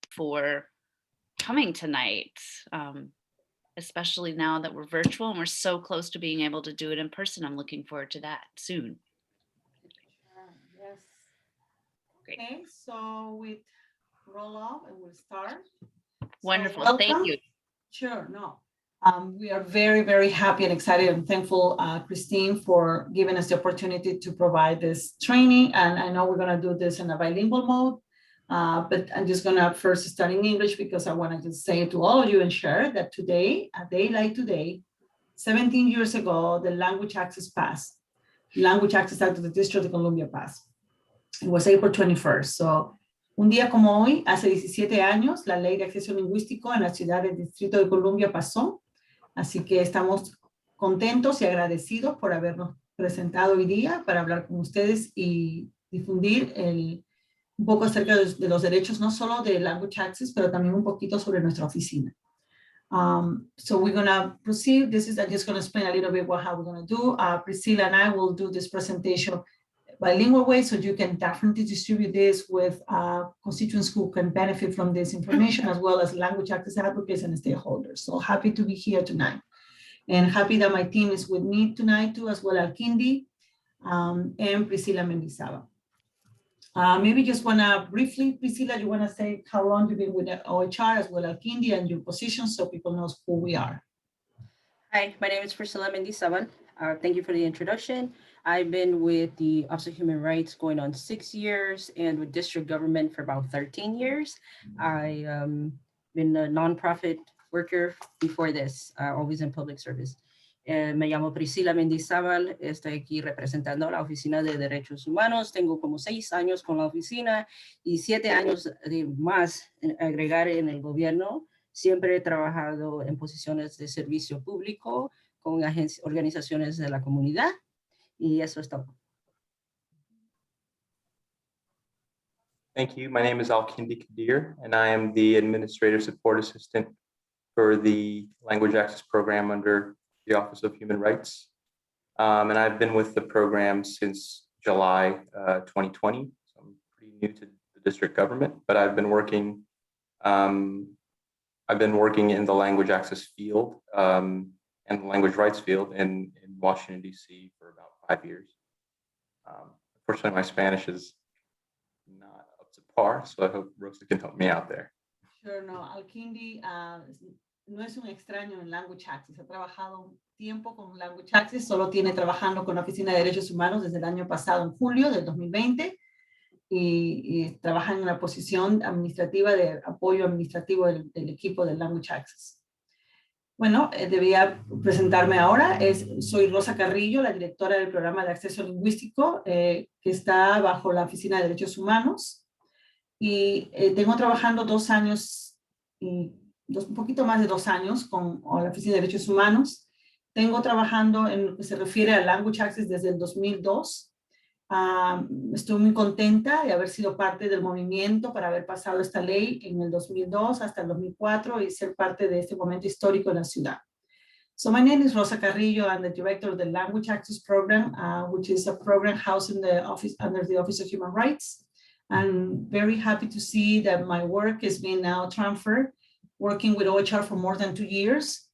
for coming tonight, especially now that we're virtual and we're so close to being able to do it in person. I'm looking forward to that soon. Yes. Great. Okay, so we roll off and we'll start. Wonderful. So Thank you. Sure, no. We are very, very happy and excited and thankful, Christine, for giving us the opportunity to provide this training. And I know we're going to do this in a bilingual mode, but I'm just going to first start in English because I want to just say to all of you and share that today, a day like today, 17 years ago, the Language Access Act of the District of Columbia passed. It was April 21st. So, un día como hoy, hace 17 años, la Ley de Acceso Lingüístico en la ciudad del Distrito de Columbia pasó. Así que estamos contentos y agradecidos por habernos presentado hoy día para hablar con ustedes y difundir un poco acerca de los derechos, no solo de Language Access, pero también un poquito sobre nuestra oficina. So we're going to proceed. I'm just going to explain a little bit how we're going to do. Priscilla and I will do this presentation bilingual way, so you can definitely distribute this with constituents who can benefit from this information, as well as language access advocates and stakeholders. So happy to be here tonight. And happy that my team is with me tonight too, as well as Kindi and Priscilla Mendizábal. Maybe just wanna briefly, Priscilla, you wanna say how long you've been with OHR, as well as Kindi, and your position, so people know who we are. Hi, my name is Priscilla Mendizábal. Thank you for the introduction. I've been with the Office of Human Rights going on 6 years and with district government for about 13 years. I been a nonprofit worker before this, always in public service. Me llamo Priscilla Mendizábal, estoy aquí representando la Oficina de Derechos Humanos. Tengo como 6 años con la oficina y 7 años más en agregar en el gobierno. Siempre he trabajado en posiciones de servicio público con organizaciones de la comunidad. Y eso es todo. Thank you. My name is Alkindi Kadir, and I am the Administrative Support Assistant for the Language Access Program under the Office of Human Rights. And I've been with the program since July 2020. So I'm pretty new to the district government, but I've been working in the language access field and the language rights field in Washington, D.C. for about 5 years. Unfortunately, my Spanish is not up to par, so I hope Rosa can help me out there. Sure, no, Alkindi no es un extraño en Language Access. Ha trabajado un tiempo con Language Access, solo tiene trabajando con la Oficina de Derechos Humanos desde el año pasado, en julio del 2020, y trabaja en una posición administrativa de apoyo administrativo del equipo del Language Access. Bueno, debía presentarme ahora. Soy Rosa Carrillo, la directora del programa de acceso lingüístico que está bajo la Oficina de Derechos Humanos. Y tengo trabajando 2 años, un poquito más de 2 años con la Oficina de Derechos Humanos. Tengo trabajando en lo que se refiere a Language Access desde el 2002. Estoy muy contenta de haber sido parte del movimiento para haber pasado esta ley en el 2002 hasta el 2004 y ser parte de este momento histórico en la ciudad. So my name is Rosa Carrillo. I'm the director of the Language Access Program, which is a program housed in the office under the Office of Human Rights. I'm very happy to see that my work is being now transferred, working with OHR for more than 2 years.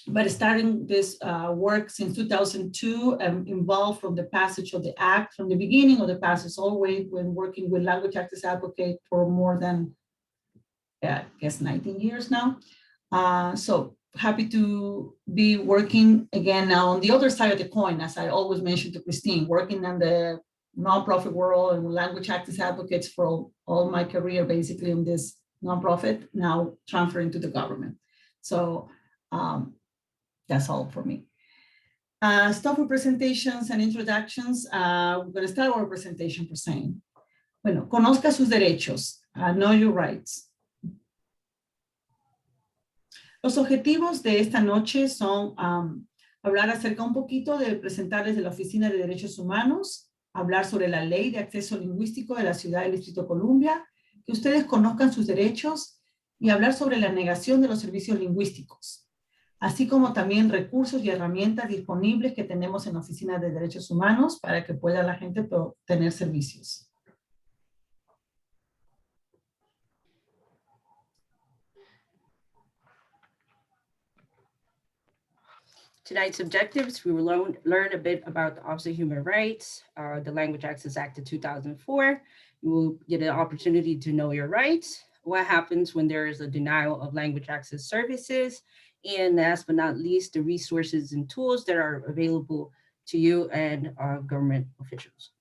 But starting this work since 2002, I'm involved from the passage of the act, from the beginning of the passage, always when working with language access advocate for more than, I guess, 19 years now. So happy to be working again now on the other side of the coin, as I always mention to Christine, working in the nonprofit world and language access advocates for all my career, basically in this nonprofit, now transferring to the government. So that's all for me. Start with presentations and introductions. We're going to start our presentation for saying, bueno, conozca sus derechos, know your rights. Los objetivos de esta noche son hablar acerca un poquito de presentarles de la Oficina de Derechos Humanos, hablar sobre la Ley de Acceso Lingüístico de la Ciudad del Distrito de Columbia, que ustedes conozcan sus derechos y hablar sobre la negación de los servicios lingüísticos, así como también recursos y herramientas disponibles que tenemos en la Oficina de Derechos Humanos para que pueda la gente tener servicios. Tonight's objectives, we will learn a bit about the Office of Human Rights, the Language Access Act of 2004. You will get an opportunity to know your rights, what happens when there is a denial of language access services, and last but not least, the resources and tools that are available to you and government officials.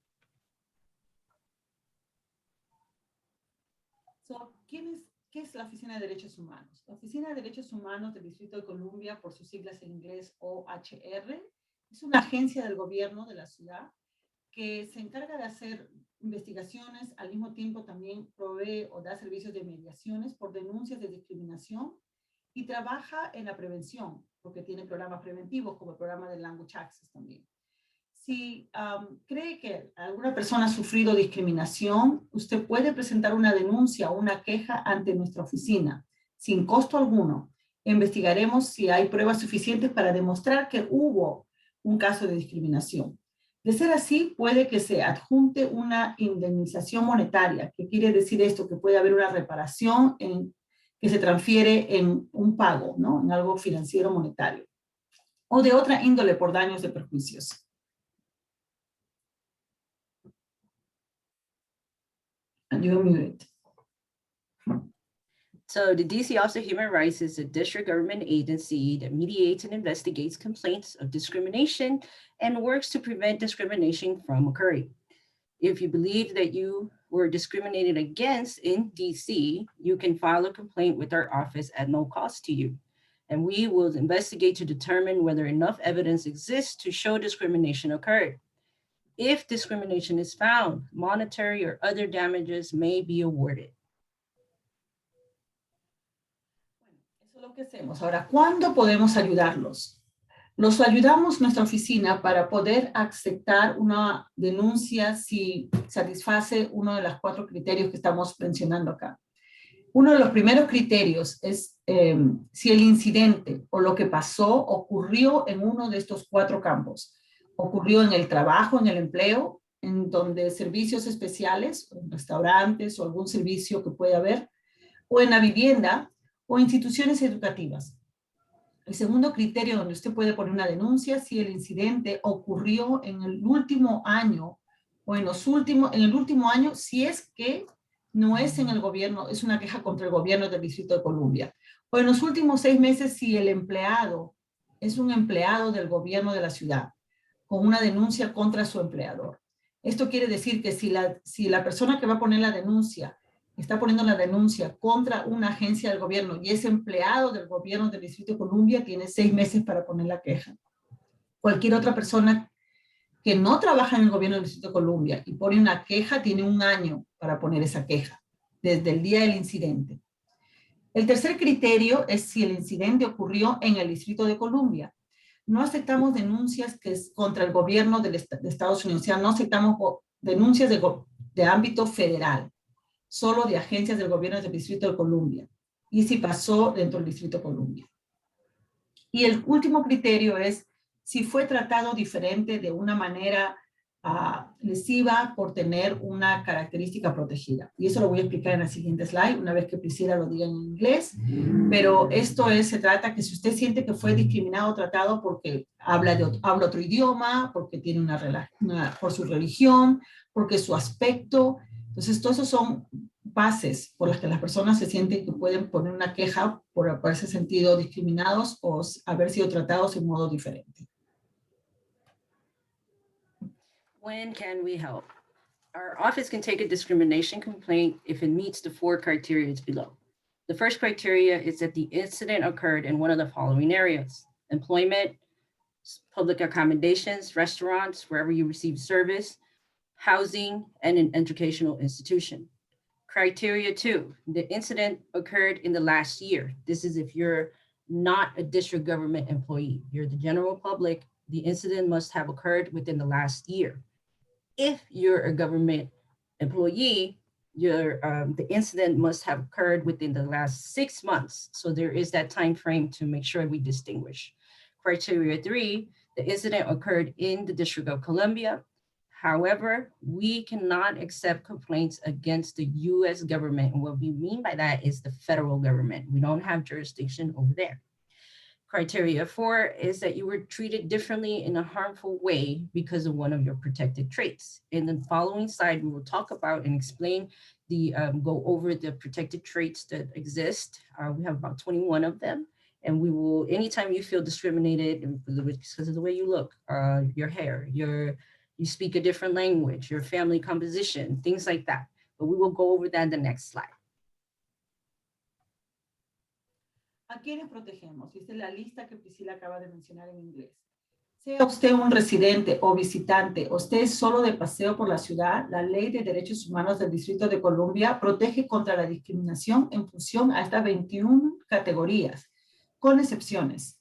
So, ¿qué es la Oficina de Derechos Humanos? La Oficina de Derechos Humanos del Distrito de Columbia, por sus siglas en inglés OHR, es una agencia del gobierno de la ciudad que se encarga de hacer investigaciones, al mismo tiempo también provee o da servicios de mediaciones por denuncias de discriminación y trabaja en la prevención, porque tiene programas preventivos como el programa de Language Access también. Si cree que alguna persona ha sufrido discriminación, usted puede presentar una denuncia o una queja ante nuestra oficina, sin costo alguno. Investigaremos si hay pruebas suficientes para demostrar que hubo un caso de discriminación. De ser así, puede que se adjunte una indemnización monetaria. ¿Qué quiere decir esto? Que puede haber una reparación que se transfiere en un pago, ¿no? En algo financiero monetario. O de otra índole por daños de perjuicios. And you're muted. So the DC Office of Human Rights is a district government agency that mediates and investigates complaints of discrimination and works to prevent discrimination from occurring. If you believe that you were discriminated against in DC, you can file a complaint with our office at no cost to you. And we will investigate to determine whether enough evidence exists to show discrimination occurred. If discrimination is found, monetary or other damages may be awarded. Eso es lo que hacemos. Ahora, ¿cuándo podemos ayudarlos? Los ayudamos nuestra oficina para poder aceptar una denuncia si satisface uno de los 4 criterios que estamos mencionando acá. Uno de los primeros criterios es si el incidente o lo que pasó ocurrió en uno de estos 4 campos. Ocurrió en el trabajo, en el empleo, en donde servicios especiales, en restaurantes o algún servicio que pueda haber, o en la vivienda o instituciones educativas. El segundo criterio donde usted puede poner una denuncia si el incidente ocurrió en el último año o en el último año, si es que no es en el gobierno, es una queja contra el gobierno del Distrito de Columbia. O en los últimos 6 meses si el empleado es un empleado del gobierno de la ciudad, con una denuncia contra su empleador. Esto quiere decir que si la persona que va a poner la denuncia está poniendo la denuncia contra una agencia del gobierno y es empleado del gobierno del Distrito de Columbia, tiene 6 meses para poner la queja. Cualquier otra persona que no trabaja en el gobierno del Distrito de Columbia y pone una queja, tiene 1 año para poner esa queja, desde el día del incidente. El tercer criterio es si el incidente ocurrió en el Distrito de Columbia. No aceptamos denuncias que es contra el gobierno de Estados Unidos, o sea, no aceptamos denuncias de ámbito federal, solo de agencias del gobierno del Distrito de Columbia, y si pasó dentro del Distrito de Columbia. Y el último criterio es si fue tratado diferente de una manera lesiva por tener una característica protegida. Y eso lo voy a explicar en la siguiente slide, una vez que Priscila lo diga en inglés. Pero esto se trata que si usted siente que fue discriminado o tratado porque habla otro idioma, porque tiene por su religión, porque su aspecto. Entonces, todos esos son bases por las que las personas se sienten que pueden poner una queja por haberse sentido discriminados o haber sido tratados en modo diferente. When can we help? Our office can take a discrimination complaint if it meets the 4 criteria below. The first criteria is that the incident occurred in one of the following areas: employment, public accommodations, restaurants, wherever you receive service, housing, and an educational institution. Criteria 2, the incident occurred in the last year. This is if you're not a district government employee. You're the general public. The incident must have occurred within the last year. If you're a government employee, the incident must have occurred within the last 6 months. So there is that time frame to make sure we distinguish. Criteria 3, the incident occurred in the District of Columbia. However, we cannot accept complaints against the US government. And what we mean by that is the federal government. We don't have jurisdiction over there. Criteria 4 is that you were treated differently in a harmful way because of one of your protected traits. In the following slide, we will talk about and explain go over the protected traits that exist. We have about 21 of them. And we will, anytime you feel discriminated because of the way you look, your hair, you speak a different language, your family composition, things like that. But we will go over that in the next slide. ¿A quiénes protegemos? Y esta es la lista que Priscila acaba de mencionar en inglés. Sea usted un residente o visitante, o esté solo de paseo por la ciudad, la Ley de Derechos Humanos del Distrito de Columbia protege contra la discriminación en función a estas 21 categorías, con excepciones.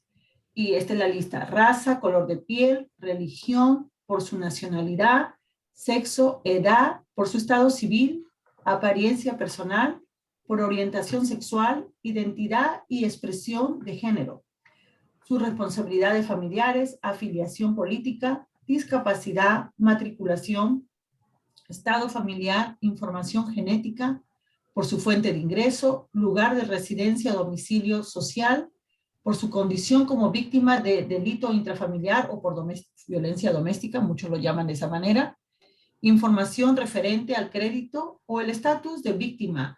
Y esta es la lista: raza, color de piel, religión, por su nacionalidad, sexo, edad, por su estado civil, apariencia personal, por orientación sexual, identidad y expresión de género, sus responsabilidades familiares, afiliación política, discapacidad, matriculación, estado familiar, información genética, por su fuente de ingreso, lugar de residencia, domicilio social, por su condición como víctima de delito intrafamiliar o por violencia doméstica, muchos lo llaman de esa manera, información referente al crédito o el estatus de víctima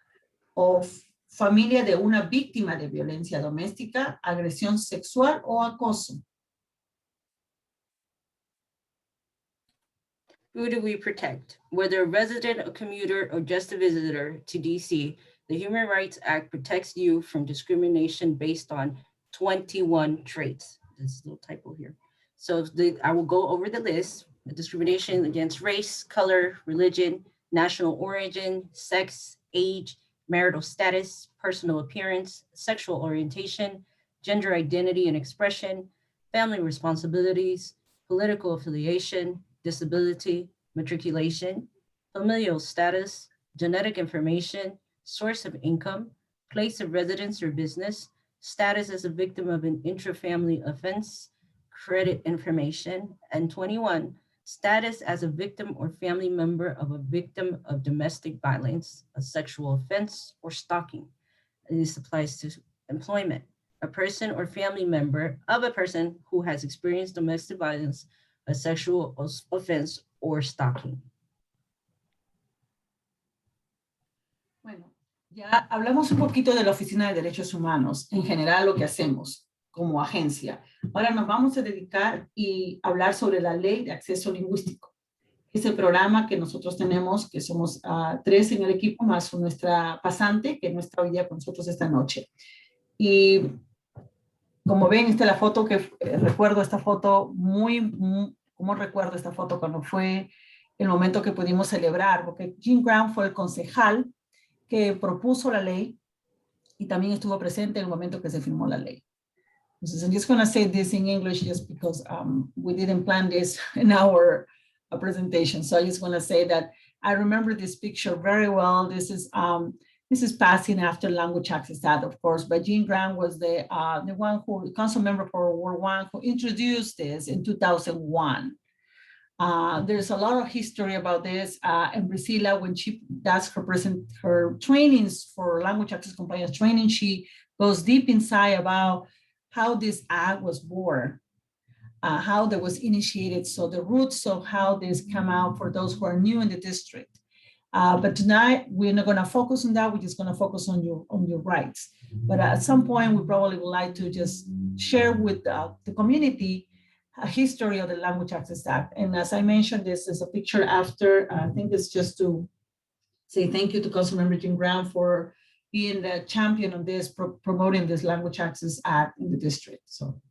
o familia de una víctima de violencia doméstica, agresión sexual o acoso. Who do we protect? Whether a resident, a commuter, or just a visitor to DC, the Human Rights Act protects you from discrimination based on 21 traits. There's a little typo here. So I will go over the list: discrimination against race, color, religion, national origin, sex, age, marital status, personal appearance, sexual orientation, gender identity and expression, family responsibilities, political affiliation, disability, matriculation, familial status, genetic information, source of income, place of residence or business, status as a victim of an intrafamily offense, credit information, and 21, status as a victim or family member of a victim of domestic violence, a sexual offense, or stalking. And this applies to employment. A person or family member of a person who has experienced domestic violence, a sexual offense, or stalking. Bueno, ya hablamos un poquito de la Oficina de Derechos Humanos, en general lo que hacemos como agencia. Ahora nos vamos a dedicar y hablar sobre la Ley de Acceso Lingüístico. Es el programa que nosotros tenemos, que somos 3 en el equipo, más nuestra pasante, que no está hoy día con nosotros esta noche. Y como ven, esta es la foto que recuerdo, esta foto ¿cómo recuerdo esta foto cuando fue el momento que pudimos celebrar? Porque Jim Grant fue el concejal que propuso la ley y también estuvo presente en el momento que se firmó la ley. Entonces, I'm just going to say this in English just because we didn't plan this in our presentation. So I just want to say that I remember this picture very well. This is passing after Language Access Act, of course, but Jean Grant was the one who, council member for Ward 1, who introduced this in 2001. There's a lot of history about this, and Priscilla, when she does her trainings for language access compliance training, she goes deep inside about how this act was born, how that was initiated, so the roots of how this came out for those who are new in the district. But tonight, we're not going to focus on that. We're just going to focus on your rights. But at some point, we probably would like to just share with the community a history of the Language Access Act. And as I mentioned, this is a picture after. I think it's just to say thank you to Councilmember Jim Brown for being the champion of this, promoting this Language Access Act in the district. So.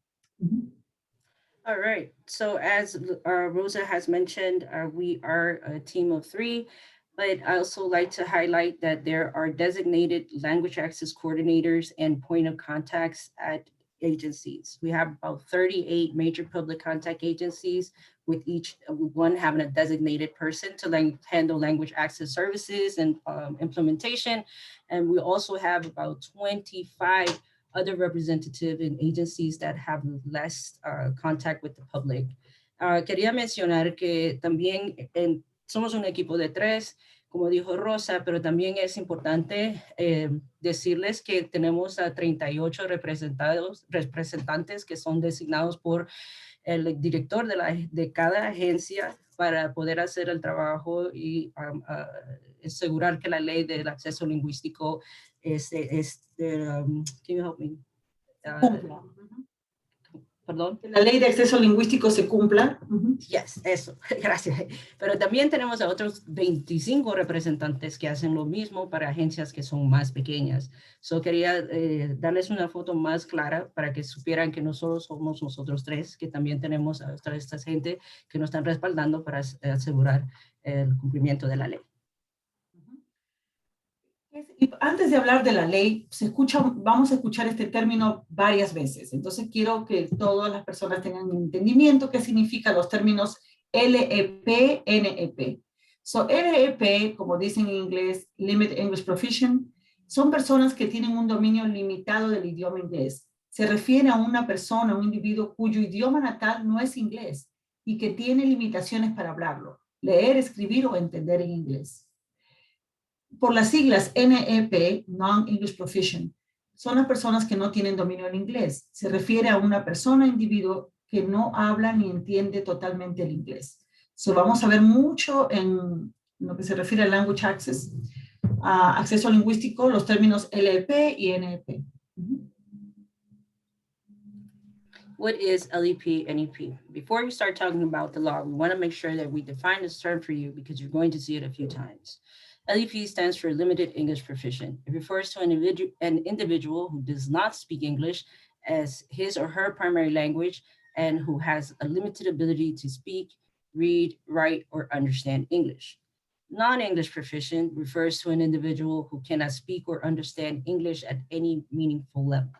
All right. So as Rosa has mentioned, we are a team of 3. But I also like to highlight that there are designated language access coordinators and point of contacts at agencies. We have about 38 major public contact agencies, with each one having a designated person to handle language access services and implementation. And we also have about 25 other representative in agencies that have less contact with the public. Quería mencionar que también somos un equipo de 3 como dijo Rosa, pero también es importante decirles que tenemos a 38 representantes que son designados por el director de cada agencia para poder hacer el trabajo y asegurar que la ley del acceso lingüístico can you help me? Cumpla. Perdón. Que la ley de acceso lingüístico se cumpla. Yes, eso, gracias. Pero también tenemos a otros 25 representantes que hacen lo mismo para agencias que son más pequeñas. Quería darles una foto más clara para que supieran que no solo somos nosotros tres, que también tenemos a toda esta gente que nos están respaldando para asegurar el cumplimiento de la ley. Y antes de hablar de la ley, vamos a escuchar este término varias veces. Entonces quiero que todas las personas tengan un entendimiento qué significan los términos LEP, NEP. LEP, como dicen en inglés, Limited English Proficient, son personas que tienen un dominio limitado del idioma inglés. Se refiere a una persona, un individuo cuyo idioma natal no es inglés y que tiene limitaciones para hablarlo, leer, escribir o entender en inglés. Por las siglas NEP, Non-English Proficient, son las personas que no tienen dominio en inglés. Se refiere a una persona, individuo, que no habla ni entiende totalmente el inglés. Vamos a ver mucho en lo que se refiere al language access, acceso lingüístico, los términos LEP y NEP. What is LEP, NEP? Before we start talking about the law, we want to make sure that we define this term for you because you're going to see it a few times. LEP stands for Limited English Proficient. It refers to an individual who does not speak English as his or her primary language and who has a limited ability to speak, read, write, or understand English. Non-English proficient refers to an individual who cannot speak or understand English at any meaningful level.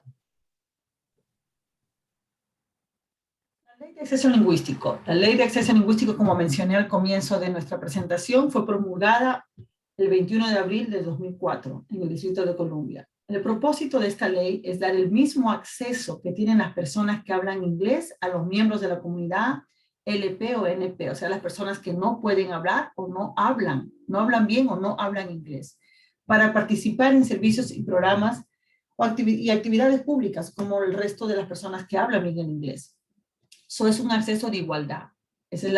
La ley de acceso lingüístico. La ley de acceso lingüístico, como mencioné al comienzo de nuestra presentación, fue promulgada el 21 de abril de 2004 en el Distrito de Columbia. El propósito de esta ley es dar el mismo acceso que tienen las personas que hablan inglés a los miembros de la comunidad LP o NP, o sea, las personas que no pueden hablar o no hablan bien o no hablan inglés, para participar en servicios y programas y actividades públicas como el resto de las personas que hablan bien el inglés. Es un acceso de igualdad. Ese es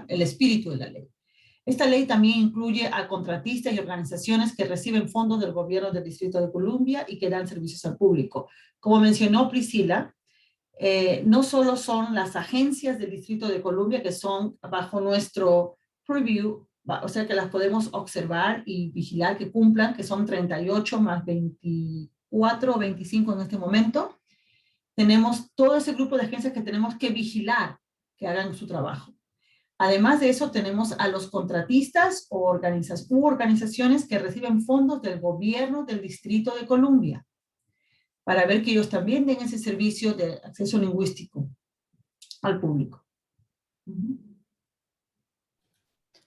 el espíritu de la ley. Esta ley también incluye a contratistas y organizaciones que reciben fondos del gobierno del Distrito de Columbia y que dan servicios al público. Como mencionó Priscila, no solo son las agencias del Distrito de Columbia que son bajo nuestro preview, o sea que las podemos observar y vigilar que cumplan, que son 38 más 24 o 25 en este momento. Tenemos todo ese grupo de agencias que tenemos que vigilar que hagan su trabajo. Además de eso, tenemos a los contratistas u organizaciones que reciben fondos del gobierno del Distrito de Columbia para ver que ellos también den ese servicio de acceso lingüístico al público.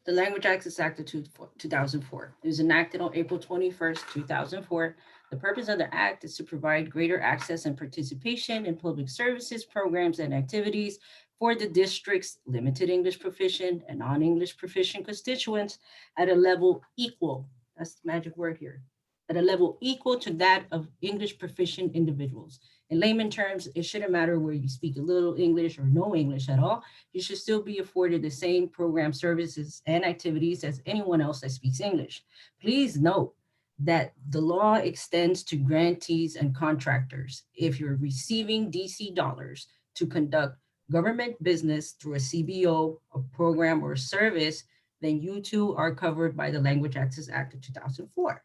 The Language Access Act of 2004. It was enacted on April 21st, 2004. The purpose of the act is to provide greater access and participation in public services, programs, and activities for the district's limited English proficient and non-English proficient constituents at a level equal, that's the magic word here, at a level equal to that of English proficient individuals. In layman terms, it shouldn't matter where you speak a little English or no English at all. You should still be afforded the same program services and activities as anyone else that speaks English. Please note that the law extends to grantees and contractors. If you're receiving DC dollars to conduct government business through a CBO, a program, or a service, then you too are covered by the Language Access Act of 2004.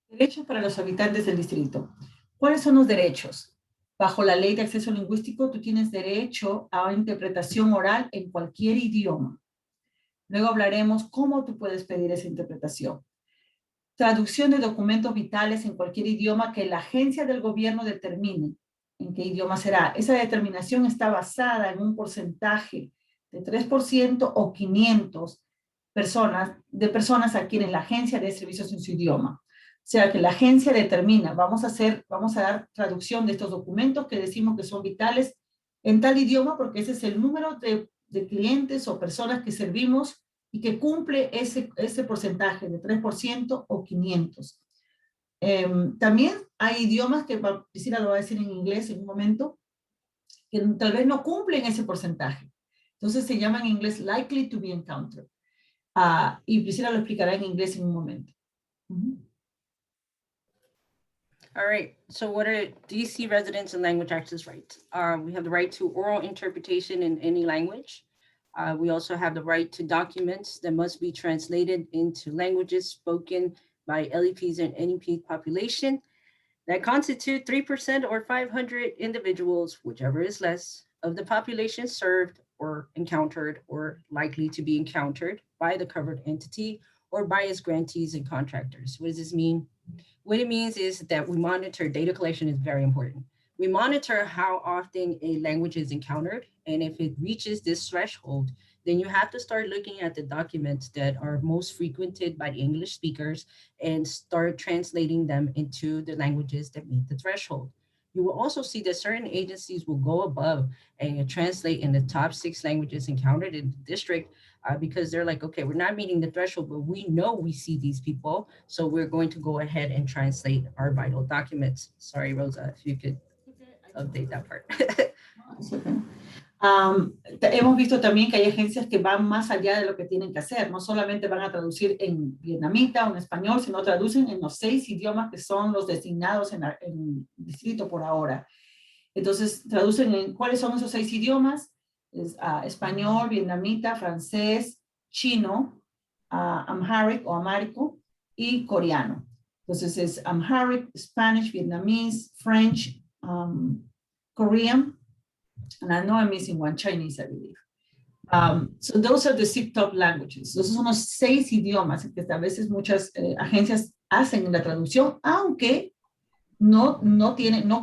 Derechos para los habitantes del distrito. ¿Cuáles son los derechos? Bajo la ley de acceso lingüístico, tú tienes derecho a interpretación oral en cualquier idioma. Luego hablaremos cómo tú puedes pedir esa interpretación. Traducción de documentos vitales en cualquier idioma que la agencia del gobierno determine en qué idioma será. Esa determinación está basada en un porcentaje de 3% o 500 personas a quienes la agencia dé servicios en su idioma. O sea que la agencia determina, vamos a dar traducción de estos documentos que decimos que son vitales en tal idioma porque ese es el número de de clientes o personas que servimos y que cumple ese porcentaje de 3% o 500. También hay idiomas que Priscila lo va a decir en inglés en un momento, que tal vez no cumplen ese porcentaje. Entonces se llaman en inglés likely to be encountered. Y Priscila lo explicará en inglés en un momento. All right, so what are DC residents and language access rights? We have the right to oral interpretation in any language. We also have the right to documents that must be translated into languages spoken by LEPs and NEP population that constitute 3% or 500 individuals, whichever is less, of the population served or encountered or likely to be encountered by the covered entity or by its grantees and contractors. What does this mean? What it means is that we monitor, data collection is very important. We monitor how often a language is encountered. And if it reaches this threshold, then you have to start looking at the documents that are most frequented by the English speakers and start translating them into the languages that meet the threshold. You will also see that certain agencies will go above and translate in the top 6 languages encountered in the district because they're like, okay, we're not meeting the threshold, but we know we see these people. So we're going to go ahead and translate our vital documents. Sorry, Rosa, if you could update that part. Hemos visto también que hay agencias que van más allá de lo que tienen que hacer. No solamente van a traducir en vietnamita o en español, sino traducen en los 6 idiomas que son los designados en el distrito por ahora. Entonces, traducen en cuáles son esos 6 idiomas. Es, español, vietnamita, francés, chino, amharic o amárico y coreano. Entonces, es Amharic, Spanish, Vietnamese, French, Korean, and I know I'm missing one, Chinese, I believe. So those are the 6 top languages. Esos son los 6 idiomas que a veces muchas agencias hacen la traducción, aunque no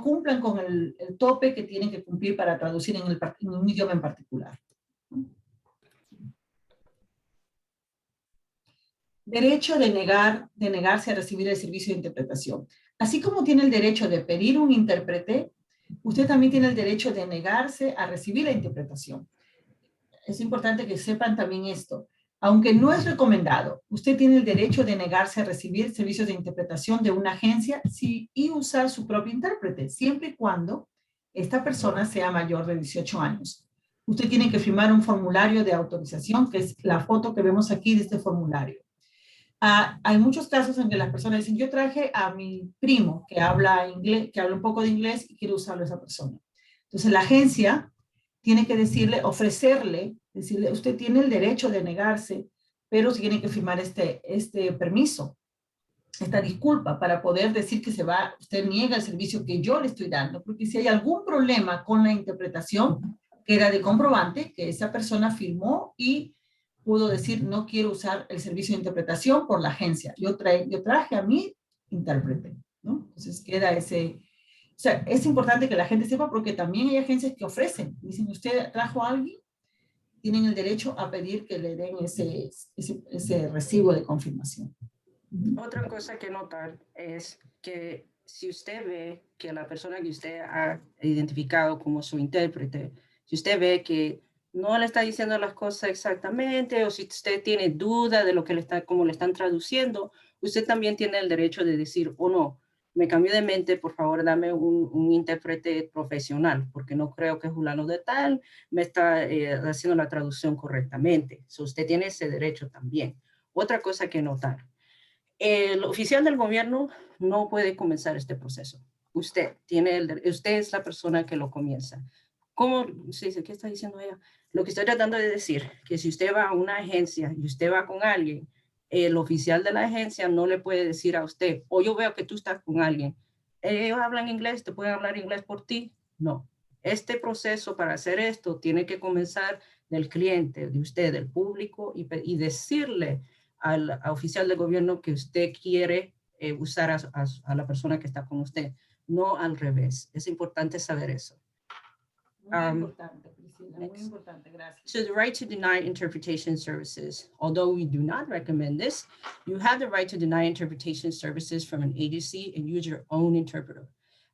cumplan con el tope que tienen que cumplir para traducir en un idioma en particular. Derecho de negarse a recibir el servicio de interpretación. Así como tiene el derecho de pedir un intérprete, usted también tiene el derecho de negarse a recibir la interpretación. Es importante que sepan también esto. Aunque no es recomendado, usted tiene el derecho de negarse a recibir servicios de interpretación de una agencia y usar su propio intérprete, siempre y cuando esta persona sea mayor de 18 años. Usted tiene que firmar un formulario de autorización, que es la foto que vemos aquí de este formulario. Hay muchos casos en que las personas dicen, yo traje a mi primo que habla inglés, que habla un poco de inglés y quiero usarlo a esa persona. Entonces la agencia tiene que decirle, usted tiene el derecho de negarse, pero tiene que firmar este permiso, esta disculpa para poder decir que usted niega el servicio que yo le estoy dando, porque si hay algún problema con la interpretación, queda de comprobante que esa persona firmó y pudo decir, no quiero usar el servicio de interpretación por la agencia. Yo traje a mi intérprete, ¿no? Entonces queda ese... O sea, es importante que la gente sepa porque también hay agencias que ofrecen. Dicen, usted trajo a alguien, tienen el derecho a pedir que le den ese recibo de confirmación. Otra cosa que notar es que si usted ve que la persona que usted ha identificado como su intérprete, si usted ve que no le está diciendo las cosas exactamente o si usted tiene duda de lo que cómo le están traduciendo, usted también tiene el derecho de decir, oh no, me cambió de mente, por favor dame un intérprete profesional, porque no creo que fulano de tal me está haciendo la traducción correctamente. So, usted tiene ese derecho también. Otra cosa que notar. El oficial del gobierno no puede comenzar este proceso. Usted es la persona que lo comienza. ¿Cómo se dice? ¿Qué está diciendo ella? Lo que estoy tratando de decir, que si usted va a una agencia y usted va con alguien, el oficial de la agencia no le puede decir a usted, o yo veo que tú estás con alguien, ellos hablan inglés, te pueden hablar inglés por ti. No. Este proceso para hacer esto tiene que comenzar del cliente, de usted, del público, y decirle al oficial del gobierno que usted quiere usar a la persona que está con usted, no al revés. Es importante saber eso. Muy importante, Priscila, muy importante, gracias. So the right to deny interpretation services, although we do not recommend this, you have the right to deny interpretation services from an agency and use your own interpreter.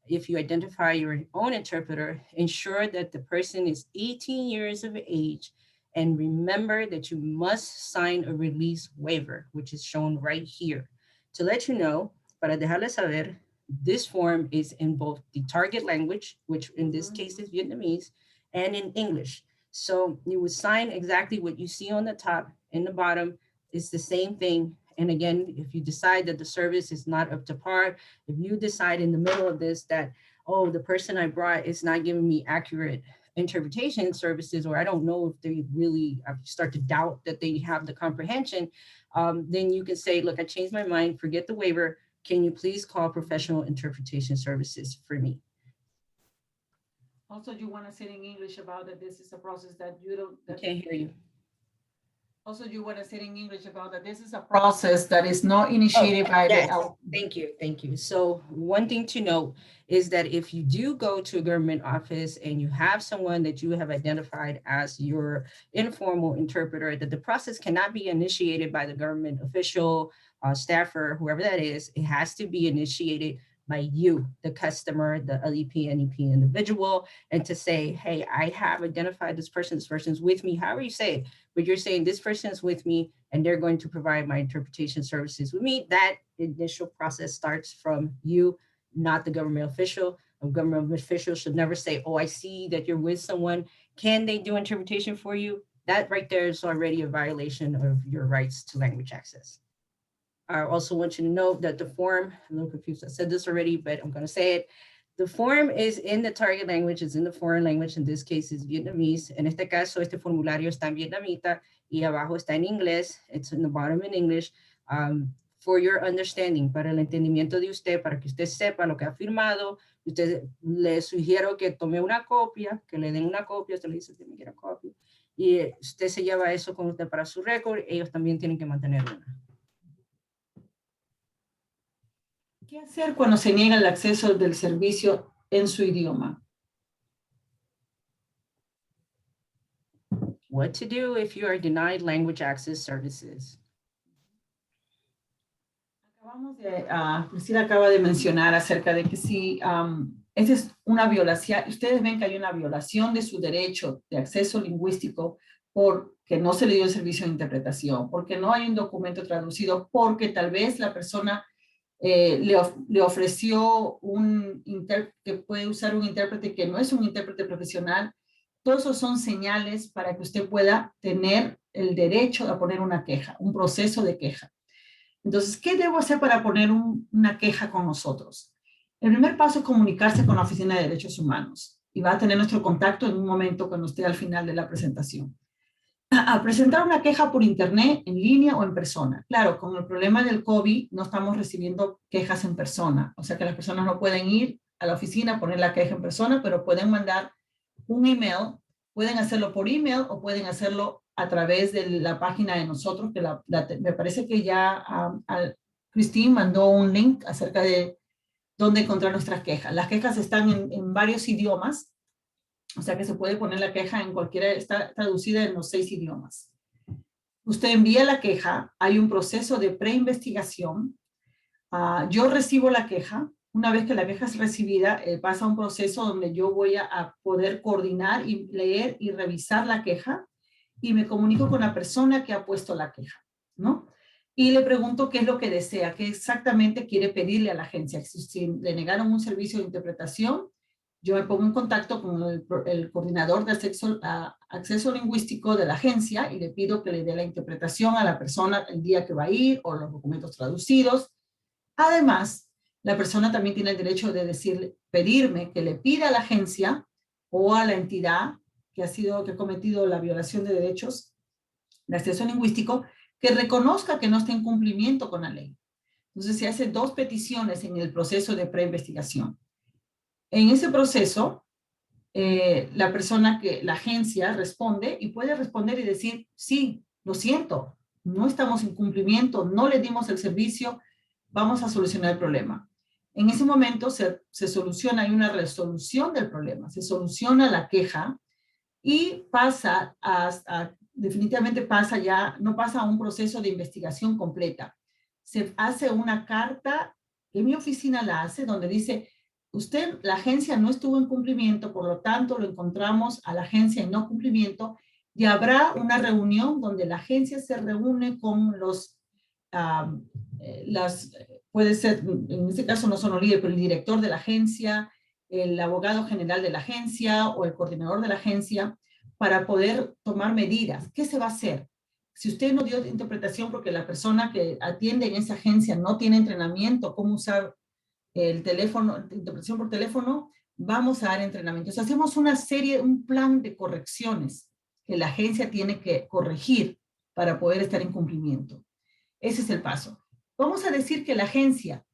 If you identify your own interpreter, ensure that the person is 18 years of age And remember that you must sign a release waiver, which is shown right here. To let you know, para dejarles saber, this form is in both the target language, which in this case is Vietnamese, and in English. So you would sign exactly what you see on the top and the bottom. It's the same thing. And again, if you decide that the service is not up to par, if you decide in the middle of this that, oh, the person I brought is not giving me accurate interpretation services, or I don't know if they really, I start to doubt that they have the comprehension, then you can say, look, I changed my mind, forget the waiver. Can you please call professional interpretation services for me? Also, you want to say in English about that this is a process that you don't. I can't hear you. Also, you want to say in English about that this is a process that is not initiated by Yes, the. thank you. So one thing to note is that if you do go to a government office and you have someone that you have identified as your informal interpreter, that the process cannot be initiated by the government official, staffer, whoever that is. It has to be initiated by you, the customer, the LEP, NEP individual, and to say, hey, I have identified this person's with me, however you say it, but you're saying this person is with me and they're going to provide my interpretation services with me. That initial process starts from you, not the government official. A government official should never say, oh, I see that you're with someone. Can they do interpretation for you? That right there is already a violation of your rights to language access. I also want you to know that the form, I'm a little confused, I said this already, but I'm going to say it. The form is in the target language, it's in the foreign language, in this case is Vietnamese. En este caso, este formulario está en vietnamita y abajo está en inglés. It's in the bottom in English. For your understanding, para el entendimiento de usted, para que usted sepa lo que ha firmado, usted le sugiero que tome una copia, que le den una copia, usted le dice que me quiera copia, y usted se lleva eso con usted para su récord, ellos también tienen que mantener una. ¿Qué hacer cuando se niega el acceso del servicio en su idioma? What to do if you are denied language access services. Acabamos de, Cristina acaba de mencionar acerca de que si esa es una violación, ustedes ven que hay una violación de su derecho de acceso lingüístico porque no se le dio el servicio de interpretación, porque no hay un documento traducido, porque tal vez la persona le ofreció que puede usar un intérprete que no es un intérprete profesional. Todos esos son señales para que usted pueda tener el derecho a poner una queja, un proceso de queja. Entonces, ¿qué debo hacer para poner una queja con nosotros? El primer paso es comunicarse con la Oficina de Derechos Humanos y va a tener nuestro contacto en un momento cuando esté al final de la presentación. A presentar una queja por internet, en línea o en persona. Claro, con el problema del COVID no estamos recibiendo quejas en persona, o sea que las personas no pueden ir a la oficina a poner la queja en persona, pero pueden mandar un email, pueden hacerlo por email o pueden hacerlo a través de la página de nosotros, que me parece que ya Christine mandó un link acerca de dónde encontrar nuestras quejas. Las quejas están en varios idiomas, o sea que se puede poner la queja en cualquiera, está traducida en los 6 idiomas. Usted envía la queja, hay un proceso de preinvestigación. Yo recibo la queja. Una vez que la queja es recibida, pasa un proceso donde yo voy a poder coordinar y leer y revisar la queja y me comunico con la persona que ha puesto la queja, ¿no? Y le pregunto qué es lo que desea, qué exactamente quiere pedirle a la agencia. Si le negaron un servicio de interpretación, yo me pongo en contacto con el coordinador de acceso lingüístico de la agencia y le pido que le dé la interpretación a la persona el día que va a ir o los documentos traducidos. Además, la persona también tiene el derecho de pedirme que le pida a la agencia o a la entidad que ha cometido la violación de derechos de acceso lingüístico que reconozca que no está en cumplimiento con la ley. Entonces se hacen 2 peticiones en el proceso de preinvestigación. En ese proceso, la agencia responde y puede responder y decir, sí, lo siento, no estamos en cumplimiento, no le dimos el servicio, vamos a solucionar el problema. En ese momento se soluciona, hay una resolución del problema, se soluciona la queja y definitivamente pasa ya, no pasa a un proceso de investigación completa. Se hace una carta que mi oficina la hace donde dice, la agencia no estuvo en cumplimiento, por lo tanto lo encontramos a la agencia en no cumplimiento y habrá una reunión donde la agencia se reúne con puede ser, en este caso no son los líderes, pero el director de la agencia, el abogado general de la agencia o el coordinador de la agencia, para poder tomar medidas. ¿Qué se va a hacer? Si usted no dio interpretación porque la persona que atiende en esa agencia no tiene entrenamiento, cómo usar el teléfono, interpretación por teléfono, vamos a dar entrenamiento. O sea, hacemos una serie, un plan de correcciones que la agencia tiene que corregir para poder estar en cumplimiento. Ese es el paso. Vamos a decir que la agencia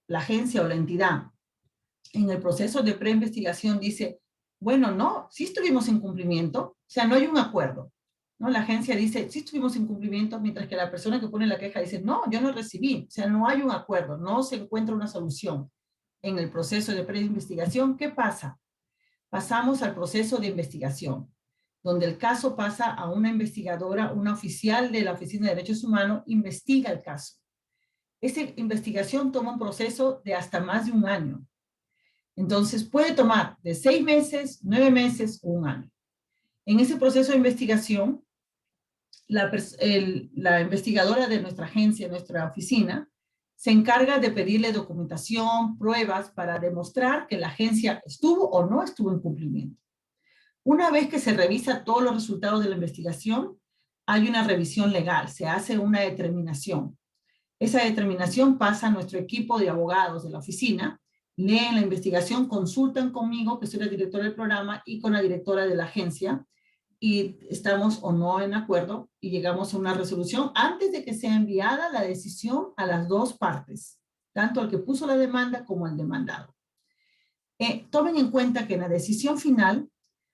o la entidad en el proceso de preinvestigación dice, bueno, no, sí estuvimos en cumplimiento, o sea, no hay un acuerdo. ¿No? La agencia dice, sí estuvimos en cumplimiento, mientras que la persona que pone la queja dice, no, yo no recibí, o sea, no hay un acuerdo, no se encuentra una solución en el proceso de preinvestigación. ¿Qué pasa? Pasamos al proceso de investigación, donde el caso pasa a una investigadora, una oficial de la Oficina de Derechos Humanos, investiga el caso. Esa investigación toma un proceso de hasta más de un año. Entonces puede tomar de 6 meses, 9 meses o un año. En ese proceso de investigación, la investigadora de nuestra agencia, nuestra oficina, se encarga de pedirle documentación, pruebas para demostrar que la agencia estuvo o no estuvo en cumplimiento. Una vez que se revisa todos los resultados de la investigación, hay una revisión legal, se hace una determinación. Esa determinación pasa a nuestro equipo de abogados de la oficina, leen la investigación, consultan conmigo, que soy la directora del programa, y con la directora de la agencia, y estamos o no en acuerdo y llegamos a una resolución antes de que sea enviada la decisión a las dos partes, tanto al que puso la demanda como al demandado. Tomen en cuenta que en la decisión final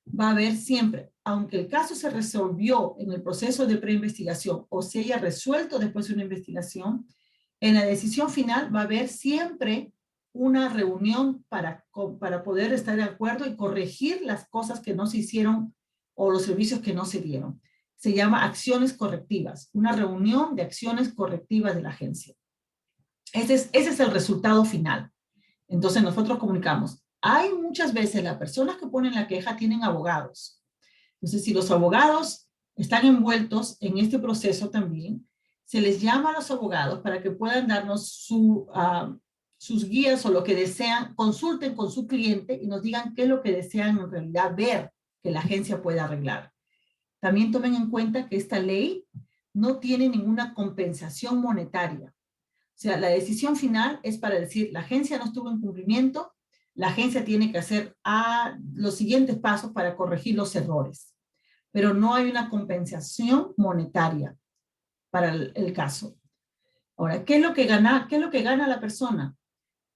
va a haber siempre, aunque el caso se resolvió en el proceso de preinvestigación o se haya resuelto después de una investigación, en la decisión final va a haber siempre una reunión para poder estar de acuerdo y corregir las cosas que no se hicieron o los servicios que no se dieron. Se llama acciones correctivas, una reunión de acciones correctivas de la agencia. Ese es el resultado final. Entonces nosotros comunicamos. Hay muchas veces las personas que ponen la queja tienen abogados. Entonces, si los abogados están envueltos en este proceso también, se les llama a los abogados para que puedan darnos sus guías o lo que desean, consulten con su cliente y nos digan qué es lo que desean en realidad ver que la agencia pueda arreglar. También tomen en cuenta que esta ley no tiene ninguna compensación monetaria. O sea, la decisión final es para decir, la agencia no estuvo en cumplimiento, la agencia tiene que hacer los siguientes pasos para corregir los errores. Pero no hay una compensación monetaria para el caso. Ahora, ¿qué es lo que gana la persona?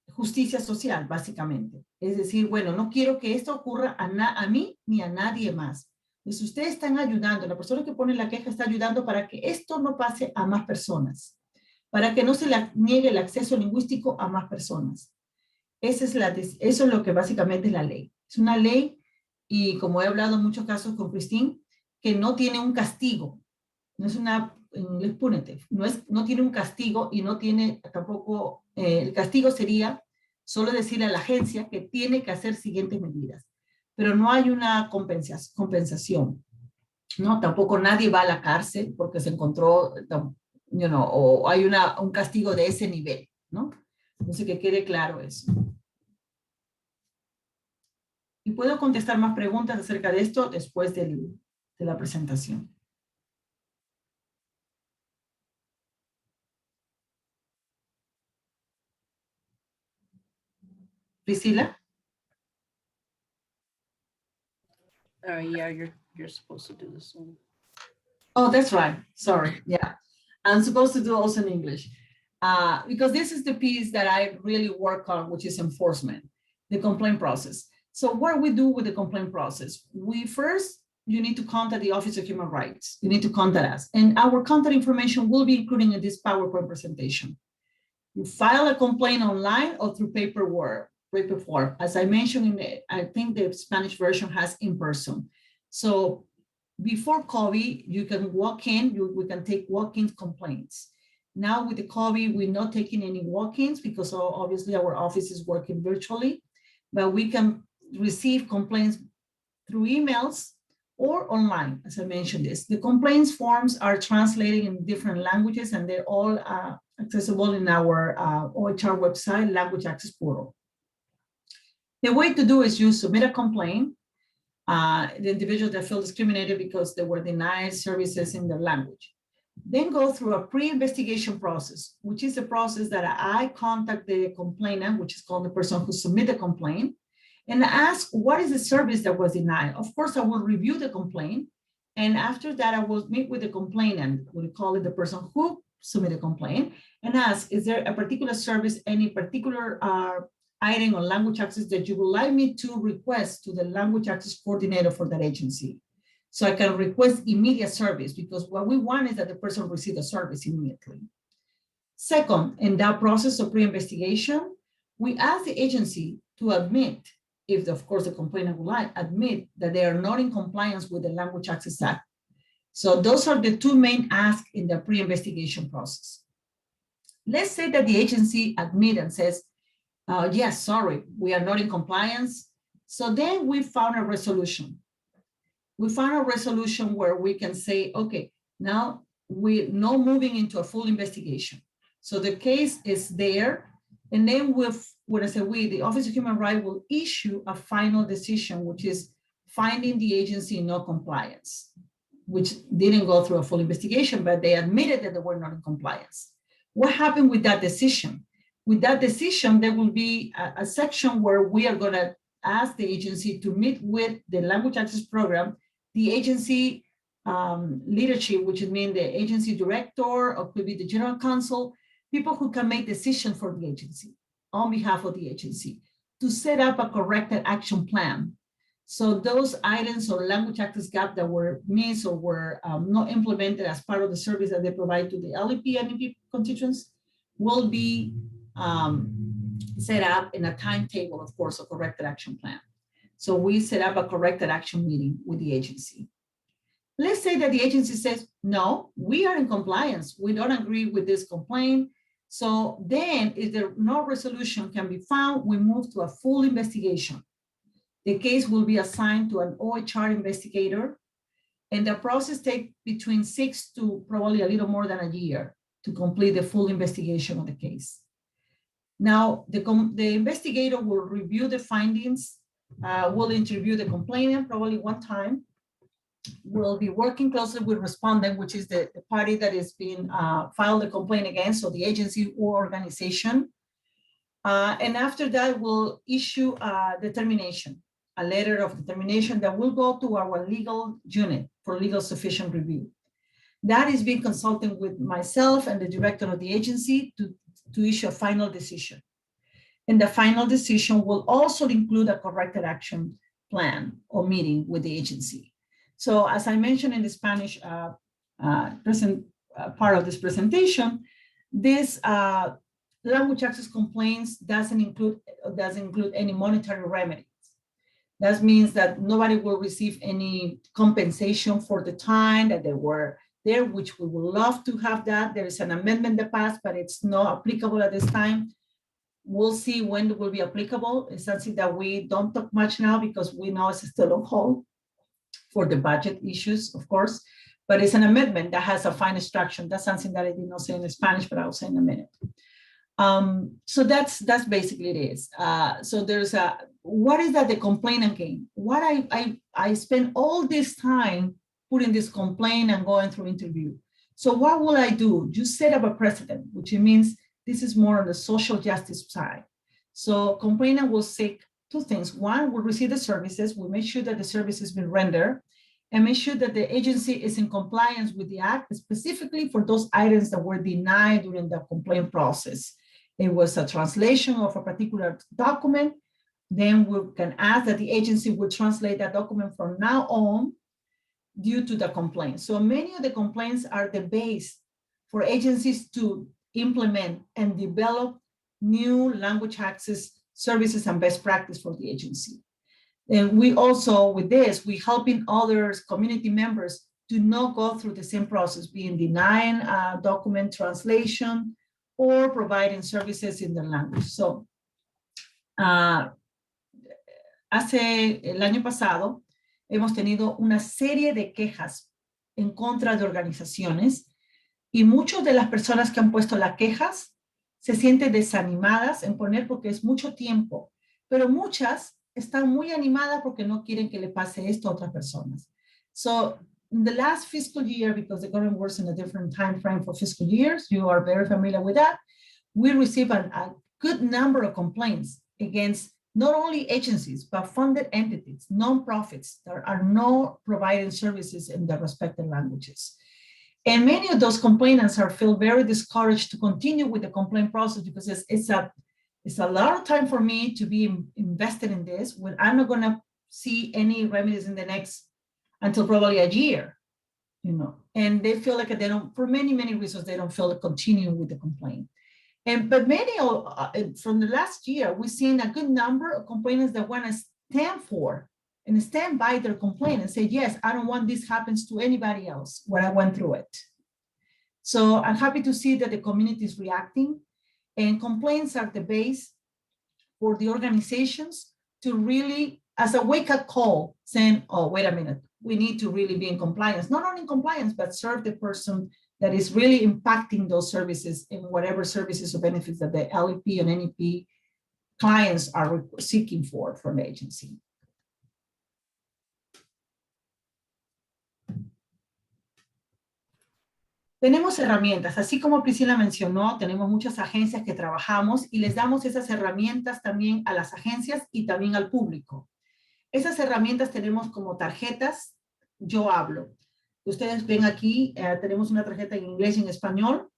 Justicia social, básicamente. Es decir, bueno, no quiero que esto ocurra a mí ni a nadie más. Entonces, ustedes están ayudando, la persona que pone la queja está ayudando para que esto no pase a más personas, para que no se le niegue el acceso lingüístico a más personas. Eso es lo que básicamente es la ley. Es una ley, y como he hablado en muchos casos con Christine, que no tiene un castigo. No es en inglés punitive, no tiene un castigo y no tiene tampoco, el castigo sería solo decirle a la agencia que tiene que hacer siguientes medidas. Pero no hay una compensación. ¿No? Tampoco nadie va a la cárcel porque se encontró, o hay un castigo de ese nivel, ¿no? Entonces, que quede claro eso. Y puedo contestar más preguntas acerca de esto después de la presentación. Priscila? Yeah, you're supposed to do this one. Oh, that's right. Sorry. Yeah. I'm supposed to do also in English. Because this is the piece that I really work on, which is enforcement, the complaint process. So what we do with the complaint process, you need to contact the Office of Human Rights. You need to contact us. And our contact information will be included in this PowerPoint presentation. You file a complaint online or through paper form. As I mentioned, I think the Spanish version has in person. So before COVID, you can walk in, we can take walk-in complaints. Now with the COVID, we're not taking any walk-ins because obviously our office is working virtually, but we can receive complaints through emails or online, as I mentioned this. The complaints forms are translated in different languages and they're all accessible in our OHR website, Language Access Portal. The way to do is you submit a complaint, the individuals that feel discriminated because they were denied services in their language. Then go through a pre-investigation process, which is the process that I contact the complainant, which is called the person who submitted the complaint, and ask what is the service that was denied. Of course, I will review the complaint. And after that, I will meet with the complainant, we call it the person who submitted a complaint, and ask, is there a particular service, any particular item on language access that you would like me to request to the language access coordinator for that agency? So I can request immediate service, because what we want is that the person receive the service immediately. Second, in that process of pre-investigation, we ask the agency to admit, if of course the complainant would like, admit that they are not in compliance with the Language Access Act. So those are the two main asks in the pre-investigation process. Let's say that the agency admits and says, yes, sorry, we are not in compliance. So then we found a resolution. We found a resolution where we can say, okay, now we're not moving into a full investigation. So the case is there. And then when I say we, the Office of Human Rights will issue a final decision, which is finding the agency in no compliance, which didn't go through a full investigation, but they admitted that they were not in compliance. What happened with that decision? With that decision, there will be a section where we are going to ask the agency to meet with the Language Access Program, the agency leadership, which would mean the agency director, or could be the general counsel, people who can make decisions for the agency on behalf of the agency, to set up a corrected action plan. So those items or language access gap that were missed or were not implemented as part of the service that they provide to the LEP and NEP constituents will be set up in a timetable, of course, a corrected action plan. So we set up a corrected action meeting with the agency. Let's say that the agency says, no, we are in compliance. We don't agree with this complaint. So then if there no resolution can be found, we move to a full investigation. The case will be assigned to an OHR investigator, and the process takes between 6 to probably a little more than a year to complete the full investigation of the case. Now, the investigator will review the findings, will interview the complainant probably one time. We'll be working closely with respondent, which is the party that is being filed the complaint against, so the agency or organization. And after that, we'll issue a determination, a letter of determination that will go to our legal unit for legal sufficient review. That is being consulted with myself and the director of the agency to issue a final decision. And the final decision will also include a corrected action plan or meeting with the agency. So as I mentioned in the Spanish part of this presentation, this language access complaints doesn't include any monetary remedies. That means that nobody will receive any compensation for the time that they were there, which we would love to have that. There is an amendment that passed, but it's not applicable at this time. We'll see when it will be applicable. It's something that we don't talk much now because we know it's still on hold for the budget issues, of course, but it's an amendment that has a fine instruction. That's something that I did not say in Spanish, but I'll say in a minute. So that's basically it is. So there's what is that the complainant gain? What I spent all this time putting this complaint and going through interview. So what will I do? Just set up a precedent, which means this is more on the social justice side. So complainant will seek two things. One, we'll receive the services. We'll make sure that the service has been rendered and make sure that the agency is in compliance with the act, specifically for those items that were denied during the complaint process. It was a translation of a particular document. Then we can ask that the agency will translate that document from now on due to the complaint. So many of the complaints are the base for agencies to implement and develop new language access services and best practice for the agency. And we also, with this, we helping others, community members, to not go through the same process, being denying document translation or providing services in the language. So, el año pasado, hemos tenido una serie de quejas en contra de organizaciones y muchas de las personas que han puesto las quejas se sienten desanimadas en poner porque es mucho tiempo, pero muchas están muy animadas porque no quieren que le pase esto a otras personas. So in the last fiscal year, because the government works in a different time frame for fiscal years, you are very familiar with that, we received a good number of complaints against not only agencies, but funded entities, nonprofits that are not providing services in their respective languages. And many of those complainants feel very discouraged to continue with the complaint process because it's a lot of time for me to be invested in this when I'm not going to see any remedies in the next until probably a year, you know. And they feel like they don't, for many, many reasons, they don't feel to continue with the complaint. But many from the last year, we've seen a good number of complainants that want to stand for and stand by their complaint and say, yes, I don't want this happens to anybody else when I went through it. So I'm happy to see that the community is reacting, and complaints are the base for the organizations to really, as a wake-up call, saying, oh, wait a minute, we need to really be in compliance, not only in compliance, but serve the person that is really impacting those services in whatever services or benefits that the LEP and NEP clients are seeking for from the agency. Tenemos herramientas, así como Priscila mencionó, tenemos muchas agencias que trabajamos y les damos esas herramientas también a las agencias y también al público. Esas herramientas tenemos como tarjetas, yo hablo. Ustedes ven aquí, tenemos una tarjeta en inglés y en español.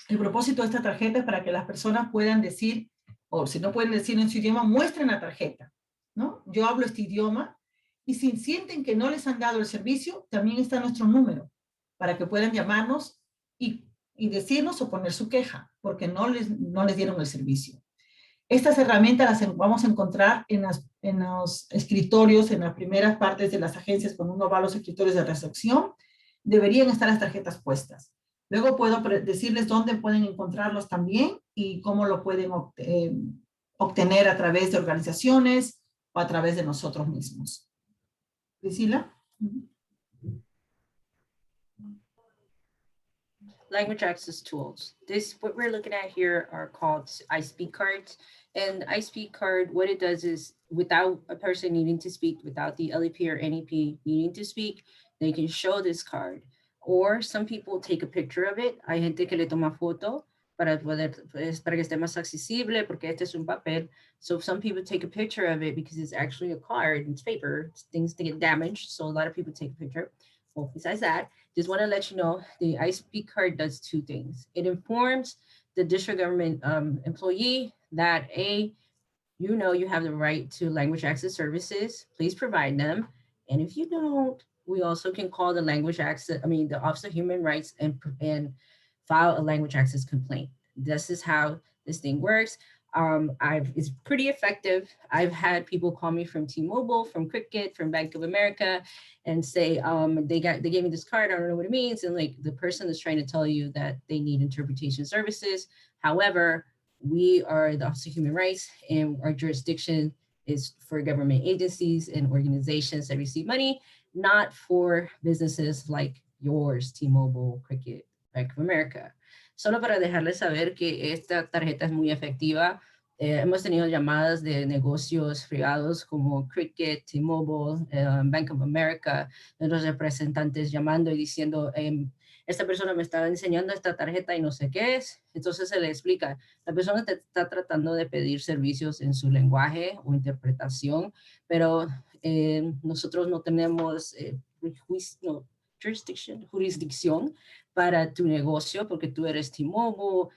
El propósito de esta tarjeta es para que las personas puedan decir, o si no pueden decir en su idioma, muestren la tarjeta, ¿no? Yo hablo este idioma y si sienten que no les han dado el servicio, también está nuestro número para que puedan llamarnos y decirnos o poner su queja, porque no les dieron el servicio. Estas herramientas las vamos a encontrar en los escritorios, en las primeras partes de las agencias, cuando uno va a los escritorios de recepción, deberían estar las tarjetas puestas. Luego puedo decirles dónde pueden encontrarlos también y cómo lo pueden obtener a través de organizaciones o a través de nosotros mismos. Priscila. Language access tools. What we're looking at here are called I Speak cards. And I Speak card, what it does is without a person needing to speak, without the LEP or NEP needing to speak, they can show this card. Or some people take a picture of it. Hay gente que le toma foto para poder, para que esté más accesible, porque este es un papel. So some people take a picture of it because it's actually a card, it's paper, things to get damaged. So a lot of people take a picture. Well, besides that, just want to let you know the I Speak card does two things. It informs the district government employee that you know you have the right to language access services, please provide them. And if you don't, we also can call the the Office of Human Rights and file a language access complaint. This is how this thing works. It's pretty effective. I've had people call me from T-Mobile, from Cricket, from Bank of America, and say they gave me this card. I don't know what it means, and like the person is trying to tell you that they need interpretation services. However, we are the Office of Human Rights, and our jurisdiction is for government agencies and organizations that receive money, not for businesses like yours, T-Mobile, Cricket, Bank of America. Solo para dejarles saber que esta tarjeta es muy efectiva. Hemos tenido llamadas de negocios privados como Cricket, T-Mobile, Bank of America, de los representantes llamando y diciendo, esta persona me está enseñando esta tarjeta y no sé qué es. Entonces se le explica, la persona te está tratando de pedir servicios en su lenguaje o interpretación, pero nosotros no tenemos jurisdicción para tu negocio porque tú eres T-Mobile,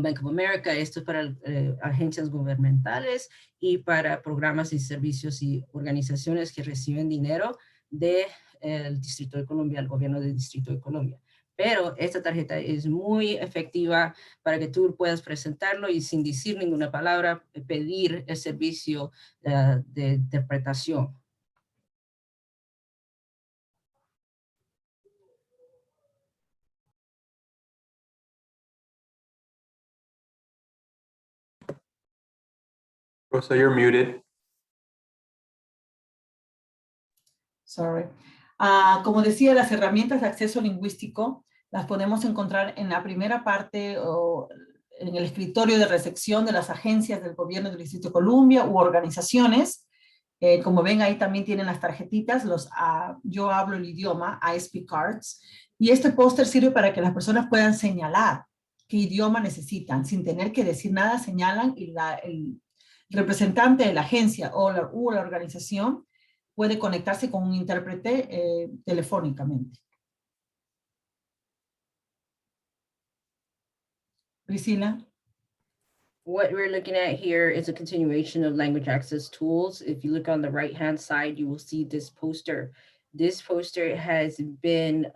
Bank of America. Esto es para agencias gubernamentales y para programas y servicios y organizaciones que reciben dinero del Distrito de Columbia, el gobierno del Distrito de Columbia. Pero esta tarjeta es muy efectiva para que tú puedas presentarlo y sin decir ninguna palabra, pedir el servicio de interpretación. Rosa, you're muted. Sorry. Como decía, las herramientas de acceso lingüístico las podemos encontrar en la primera parte o en el escritorio de recepción de las agencias del gobierno del Distrito de Columbia u organizaciones. Como ven, ahí también tienen las tarjetitas, yo hablo el idioma, I speak cards, y este póster sirve para que las personas puedan señalar qué idioma necesitan, sin tener que decir nada, señalan y el representante de la agencia o la organización puede conectarse con un intérprete telefónicamente. Priscila. What we're looking at here is a continuation of language access tools. If you look on the right-hand side, you will see this poster. This poster has been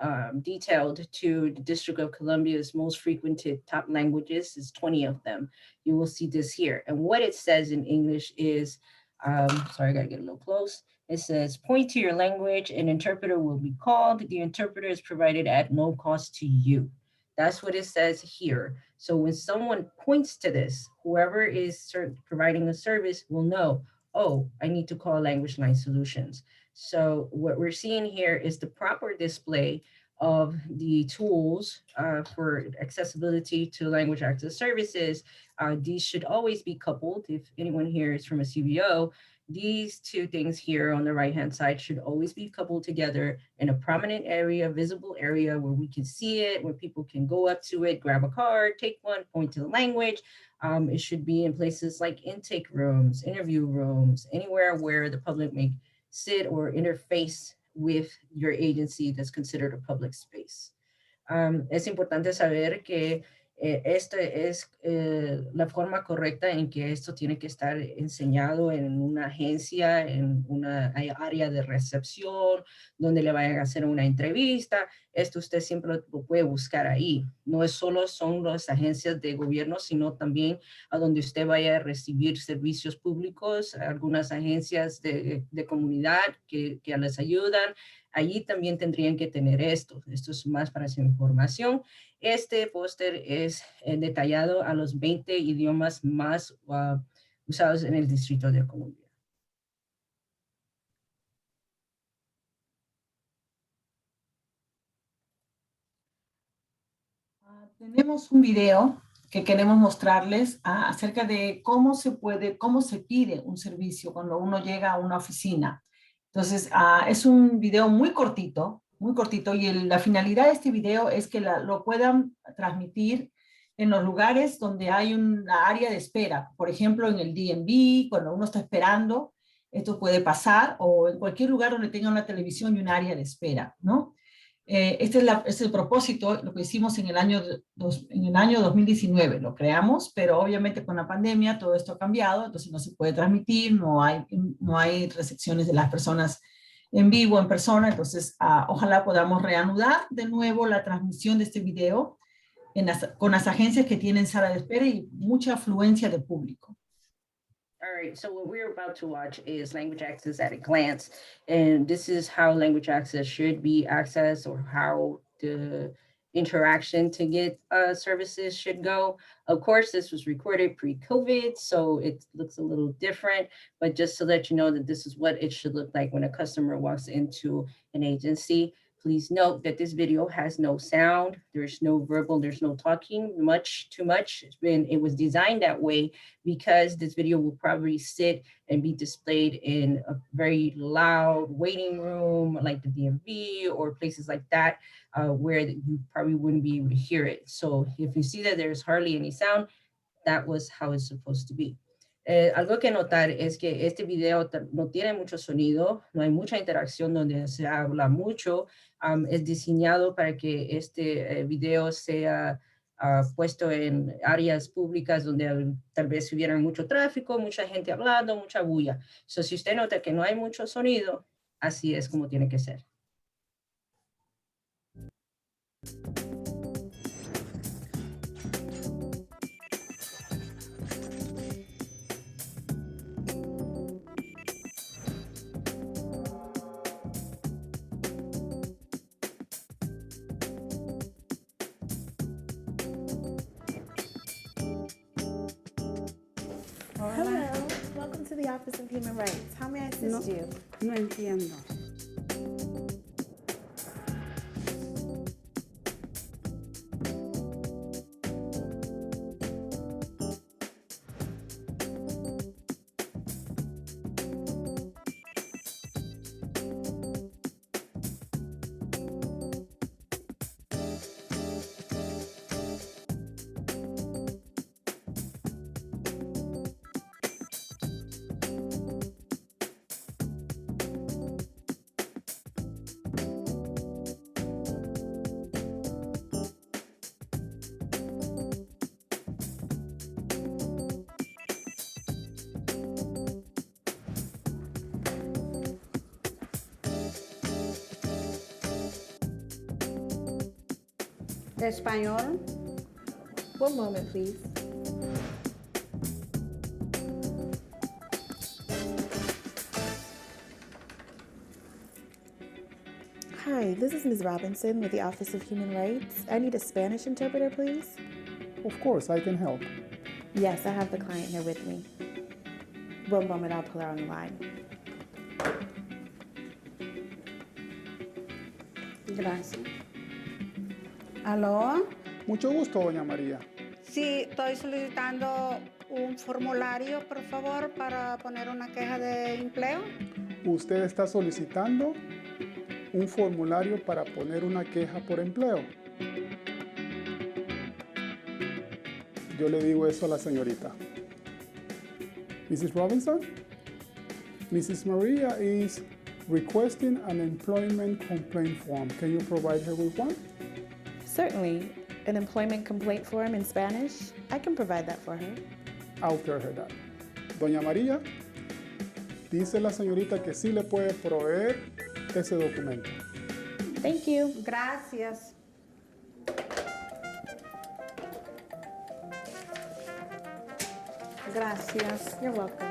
detailed to the District of Columbia's most frequented top languages. There's 20 of them. You will see this here. And what it says in English is, sorry, I gotta get a little close. It says, point to your language, an interpreter will be called. The interpreter is provided at no cost to you. That's what it says here. So when someone points to this, whoever is providing a service will know, oh, I need to call Language Line Solutions. So what we're seeing here is the proper display of the tools for accessibility to language access services. These should always be coupled. If anyone here is from a CBO, these two things here on the right-hand side should always be coupled together in a prominent area, visible area where we can see it, where people can go up to it, grab a card, take one, point to the language. It should be in places like intake rooms, interview rooms, anywhere where the public may sit or interface with your agency that's considered a public space. Es importante saber que esta es la forma correcta en que esto tiene que estar enseñado en una agencia, en una área de recepción, donde le vayan a hacer una entrevista. Esto usted siempre lo puede buscar ahí. No es solo son las agencias de gobierno, sino también a donde usted vaya a recibir servicios públicos, algunas agencias de comunidad que les ayudan. Allí también tendrían que tener esto. Esto es más para su información. Este póster es detallado a los 20 idiomas más usados en el Distrito de Columbia. Tenemos un video que queremos mostrarles acerca de cómo se pide un servicio cuando uno llega a una oficina. Entonces, es un video muy cortito, y la finalidad de este video es que lo puedan transmitir en los lugares donde hay una área de espera. Por ejemplo, en el DMV, cuando uno está esperando, esto puede pasar, o en cualquier lugar donde tenga una televisión y un área de espera, ¿no? Este es el propósito, lo que hicimos en el año 2019, lo creamos, pero obviamente con la pandemia todo esto ha cambiado, entonces no se puede transmitir, no hay recepciones de las personas en vivo, en persona, entonces ojalá podamos reanudar de nuevo la transmisión de este video con las agencias que tienen sala de espera y mucha afluencia de público. All right, so what we're about to watch is language access at a glance. And this is how language access should be accessed, or how the interaction to get services should go. Of course, this was recorded pre-COVID, so it looks a little different, but just to let you know that this is what it should look like when a customer walks into an agency. Please note that this video has no sound. There's no verbal, there's no talking, too much. It was designed that way because this video will probably sit and be displayed in a very loud waiting room like the DMV or places like that, where you probably wouldn't be able to hear it. So if you see that there's hardly any sound, that was how it's supposed to be. Algo que notar es que este video no tiene mucho sonido, no hay mucha interacción donde se habla mucho. Es diseñado para que este video sea puesto en áreas públicas donde tal vez hubiera mucho tráfico, mucha gente hablando, mucha bulla. So, si usted nota que no hay mucho sonido, así es como tiene que ser. Hello, welcome to the Office of Human Rights. How may I assist you? No entiendo. Español. One moment, please. Hi, this is Ms. Robinson with the Office of Human Rights. I need a Spanish interpreter, please. Of course, I can help. Yes, I have the client here with me. One moment, I'll pull her on the line. Gracias. ¿Aló? Mucho gusto, doña María. Sí, estoy solicitando un formulario, por favor, para poner una queja de empleo. Usted está solicitando un formulario para poner una queja por empleo. Yo le digo eso a la señorita. Mrs. Robinson? Mrs. Maria is requesting an employment complaint form. Can you provide her with one? Certainly. An employment complaint form in Spanish? I can provide that for her. I'll tell her that. Doña María, dice la señorita que sí le puede proveer ese documento. Thank you. Gracias. Gracias. You're welcome.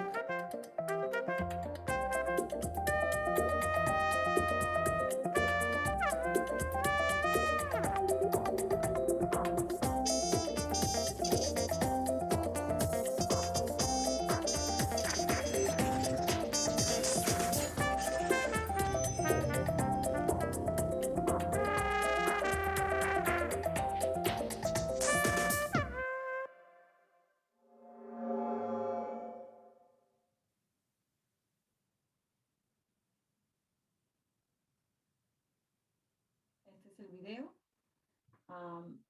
Este es el video.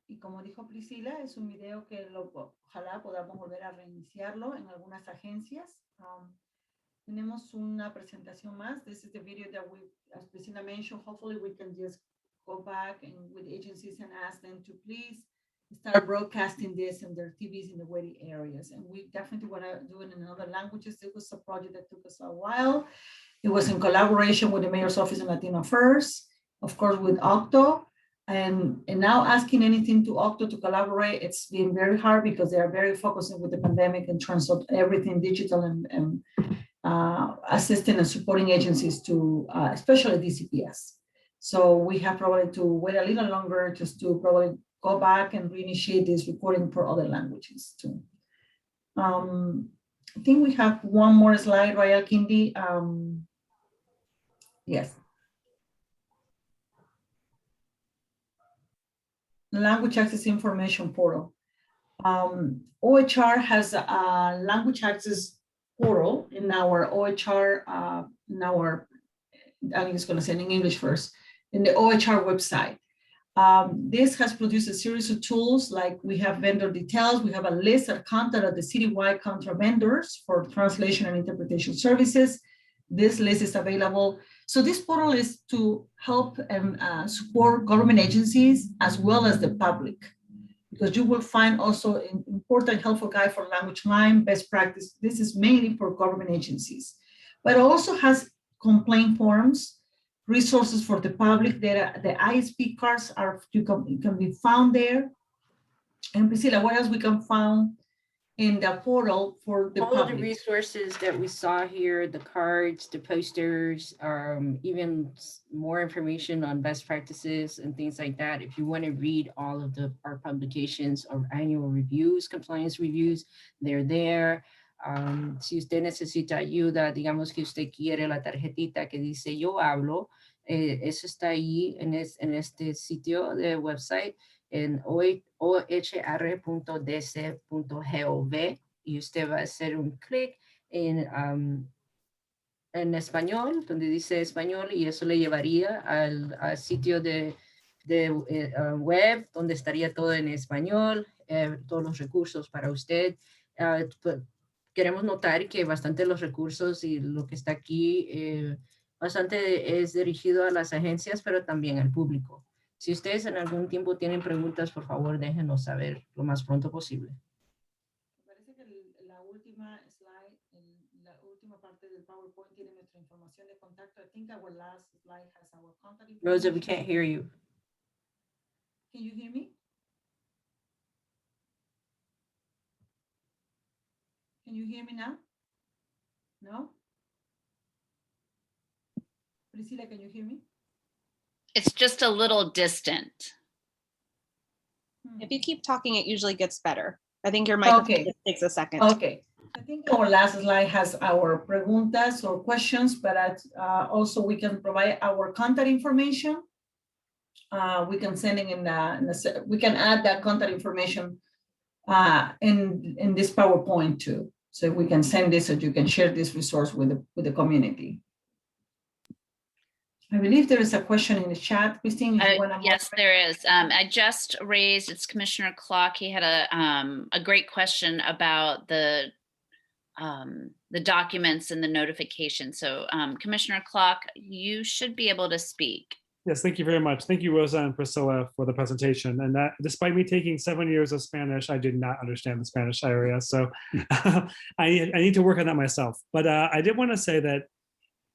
Y como dijo Priscila, es un video que ojalá podamos volver a reiniciarlo en algunas agencias. Tenemos una presentación más. This is the video that we, as Priscilla mentioned, hopefully we can just go back and with agencies and ask them to please start broadcasting this in their TVs in the waiting areas. And we definitely want to do it in other languages. It was a project that took us a while. It was in collaboration with the Mayor's Office on Latino Affairs, of course, with Octo. And now asking anything to Octo to collaborate, it's been very hard because they are very focused with the pandemic in terms of everything digital and assisting and supporting agencies to, especially DCPS. So we have probably to wait a little longer just to probably go back and reinitiate this recording for other languages too. I think we have one more slide, right, Alkindi? Yes. Language Access Information Portal. OHR has a language access portal in our OHR, I'm just going to say it in English first, in the OHR website. This has produced a series of tools, like we have vendor details, we have a list of content of the citywide contract vendors for translation and interpretation services. This list is available. So this portal is to help and support government agencies as well as the public, because you will find also an important helpful guide for language line, best practice. This is mainly for government agencies, but it also has complaint forms, resources for the public. The ISP cards can be found there. And Priscilla, what else we can find in the portal for the All public? of the resources that we saw here, the cards, the posters, even more information on best practices and things like that. If you want to read all of our publications or annual reviews, compliance reviews, they're there. Si usted necesita ayuda, digamos que usted quiere la tarjetita que dice yo hablo, Eso está ahí en este sitio de website en ohr.dc.gov y usted va a hacer un clic en español, donde dice español, y eso le llevaría al sitio de web, donde estaría todo en español, todos los recursos para usted. Queremos notar que bastante de los recursos y lo que está aquí, bastante es dirigido a las agencias, pero también al público. Si ustedes en algún tiempo tienen preguntas, por favor, déjenos saber lo más pronto posible. Parece que la última slide, la última parte del PowerPoint tiene nuestra información de contacto. I think our last slide has our contact information. Rosa, we can't hear you. Can you hear me? Can you hear me now? No? Priscilla, can you hear me? It's just a little distant. If you keep talking, it usually gets better. I think your microphone Okay. just takes a second. Okay. I think our last slide has our preguntas or questions, but also we can provide our contact information. We can send it we can add that contact information in this PowerPoint too. So we can send this so you can share this resource with the community. I believe there is a question in the chat, Christine. If you wanna Yes, there is. I just raised, it's Commissioner Clark. He had a great question about the documents and the notification. So Commissioner Clark, you should be able to speak. Yes, thank you very much. Thank you, Rosa and Priscilla, for the presentation. And that, despite me taking 7 years of Spanish, I did not understand the Spanish area. So I need to work on that myself. But I did want to say that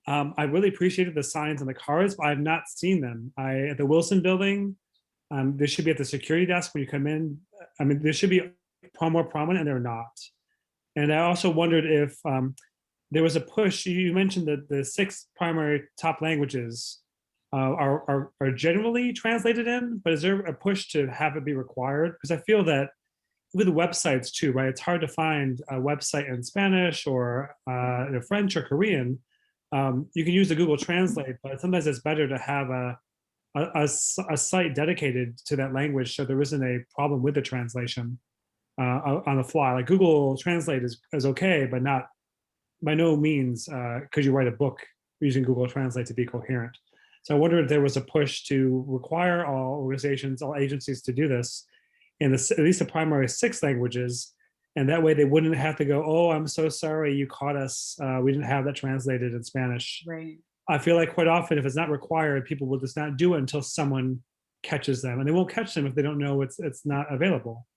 I really appreciated the signs on the cards, but I've not seen them. At the Wilson building, there should be at the security desk when you come in. I mean, there should be more prominent, and they're not. And I also wondered if there was a push. You mentioned that the 6 primary top languages are generally translated in, but is there a push to have it be required? Because I feel that with websites too, right? It's hard to find a website in Spanish or French or Korean. You can use the Google Translate, but sometimes it's better to have a site dedicated to that language, so there isn't a problem with the translation on the fly. Like Google Translate is okay, but not by no means could you write a book using Google Translate to be coherent. So I wonder if there was a push to require all organizations, all agencies to do this in at least the primary 6 languages. And that way they wouldn't have to go, oh, I'm so sorry, you caught us. We didn't have that translated in Spanish. Right. I feel like quite often if it's not required, people will just not do it until someone catches them. And they won't catch them if they don't know it's not available.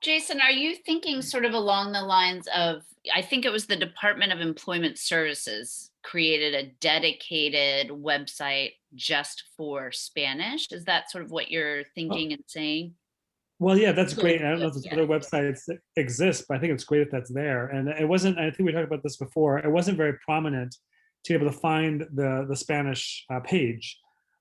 Jason, are you thinking sort of along the lines of, I think it was the Department of Employment Services created a dedicated website just for Spanish? Is that sort of what you're thinking and saying? Well, yeah, that's great. I don't know if there's Yeah. other websites that exist, but I think it's great if that's there. And it wasn't, I think we talked about this before, it wasn't very prominent to be able to find the Spanish page.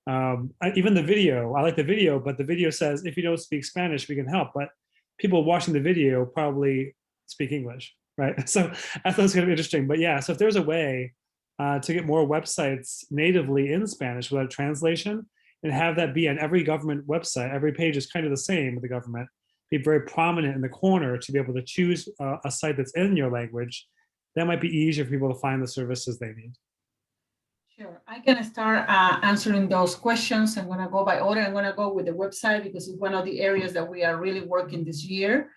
Even the video, I like the video, but the video says, if you don't speak Spanish, we can help. But people watching the video probably speak English, right? So I thought it was going to be interesting. But yeah, so if there's a way to get more websites natively in Spanish without translation, and have that be on every government website, every page is kind of the same with the government, be very prominent in the corner to be able to choose a site that's in your language, that might be easier for people to find the services they need. Sure, I can start answering those questions. I'm gonna go by order. I'm gonna go with the website because it's one of the areas that we are really working this year.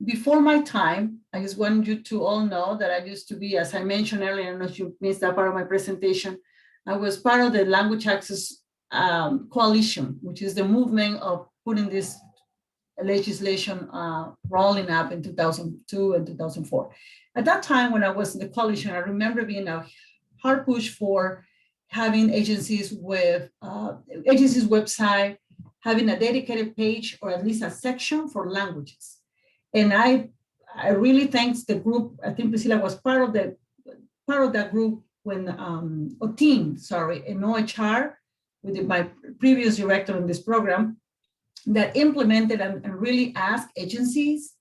Before my time, I just want you to all know that I used to be, as I mentioned earlier, I don't know if you missed that part of my presentation, I was part of the Language Access Coalition, which is the movement of putting this legislation rolling up in 2002 and 2004. At that time, when I was in the coalition, I remember being a hard push for having agencies with agencies website, having a dedicated page or at least a section for languages. And I really thanks the group. I think Priscilla was part of that group when a team, in OHR, with my previous director in this program, that implemented and really asked agencies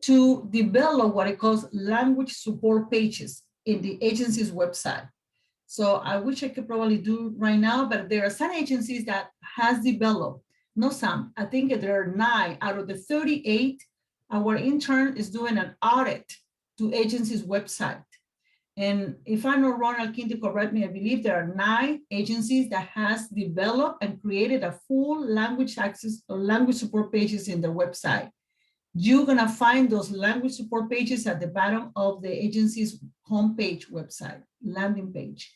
to develop what it calls language support pages in the agency's website. So I wish I could probably do right now, but there are some agencies that has developed, not some, I think there are 9 out of the 38. Our intern is doing an audit to agencies' website. And if I'm not wrong, Alkindi, correct me, I believe there are 9 agencies that has developed and created a full language access or language support pages in their website. You're gonna find those language support pages at the bottom of the agency's homepage website, landing page.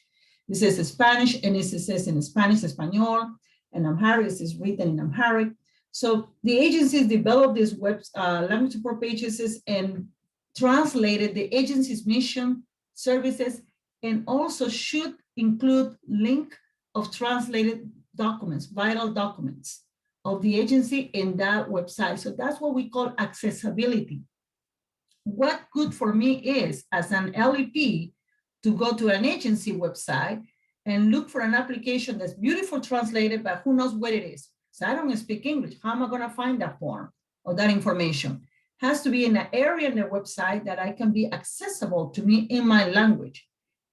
It says Spanish, and it says in Spanish, Espanol, and Amharic, it is written in Amharic. So the agencies developed these language support pages and translated the agency's mission, services, and also should include link of translated documents, vital documents of the agency in that website. So that's what we call accessibility. What good for me is, as an LEP, to go to an agency website and look for an application that's beautiful translated, but who knows what it is. So I don't speak English. How am I gonna find that form or that information? Has to be in an area in the website that I can be accessible to me in my language.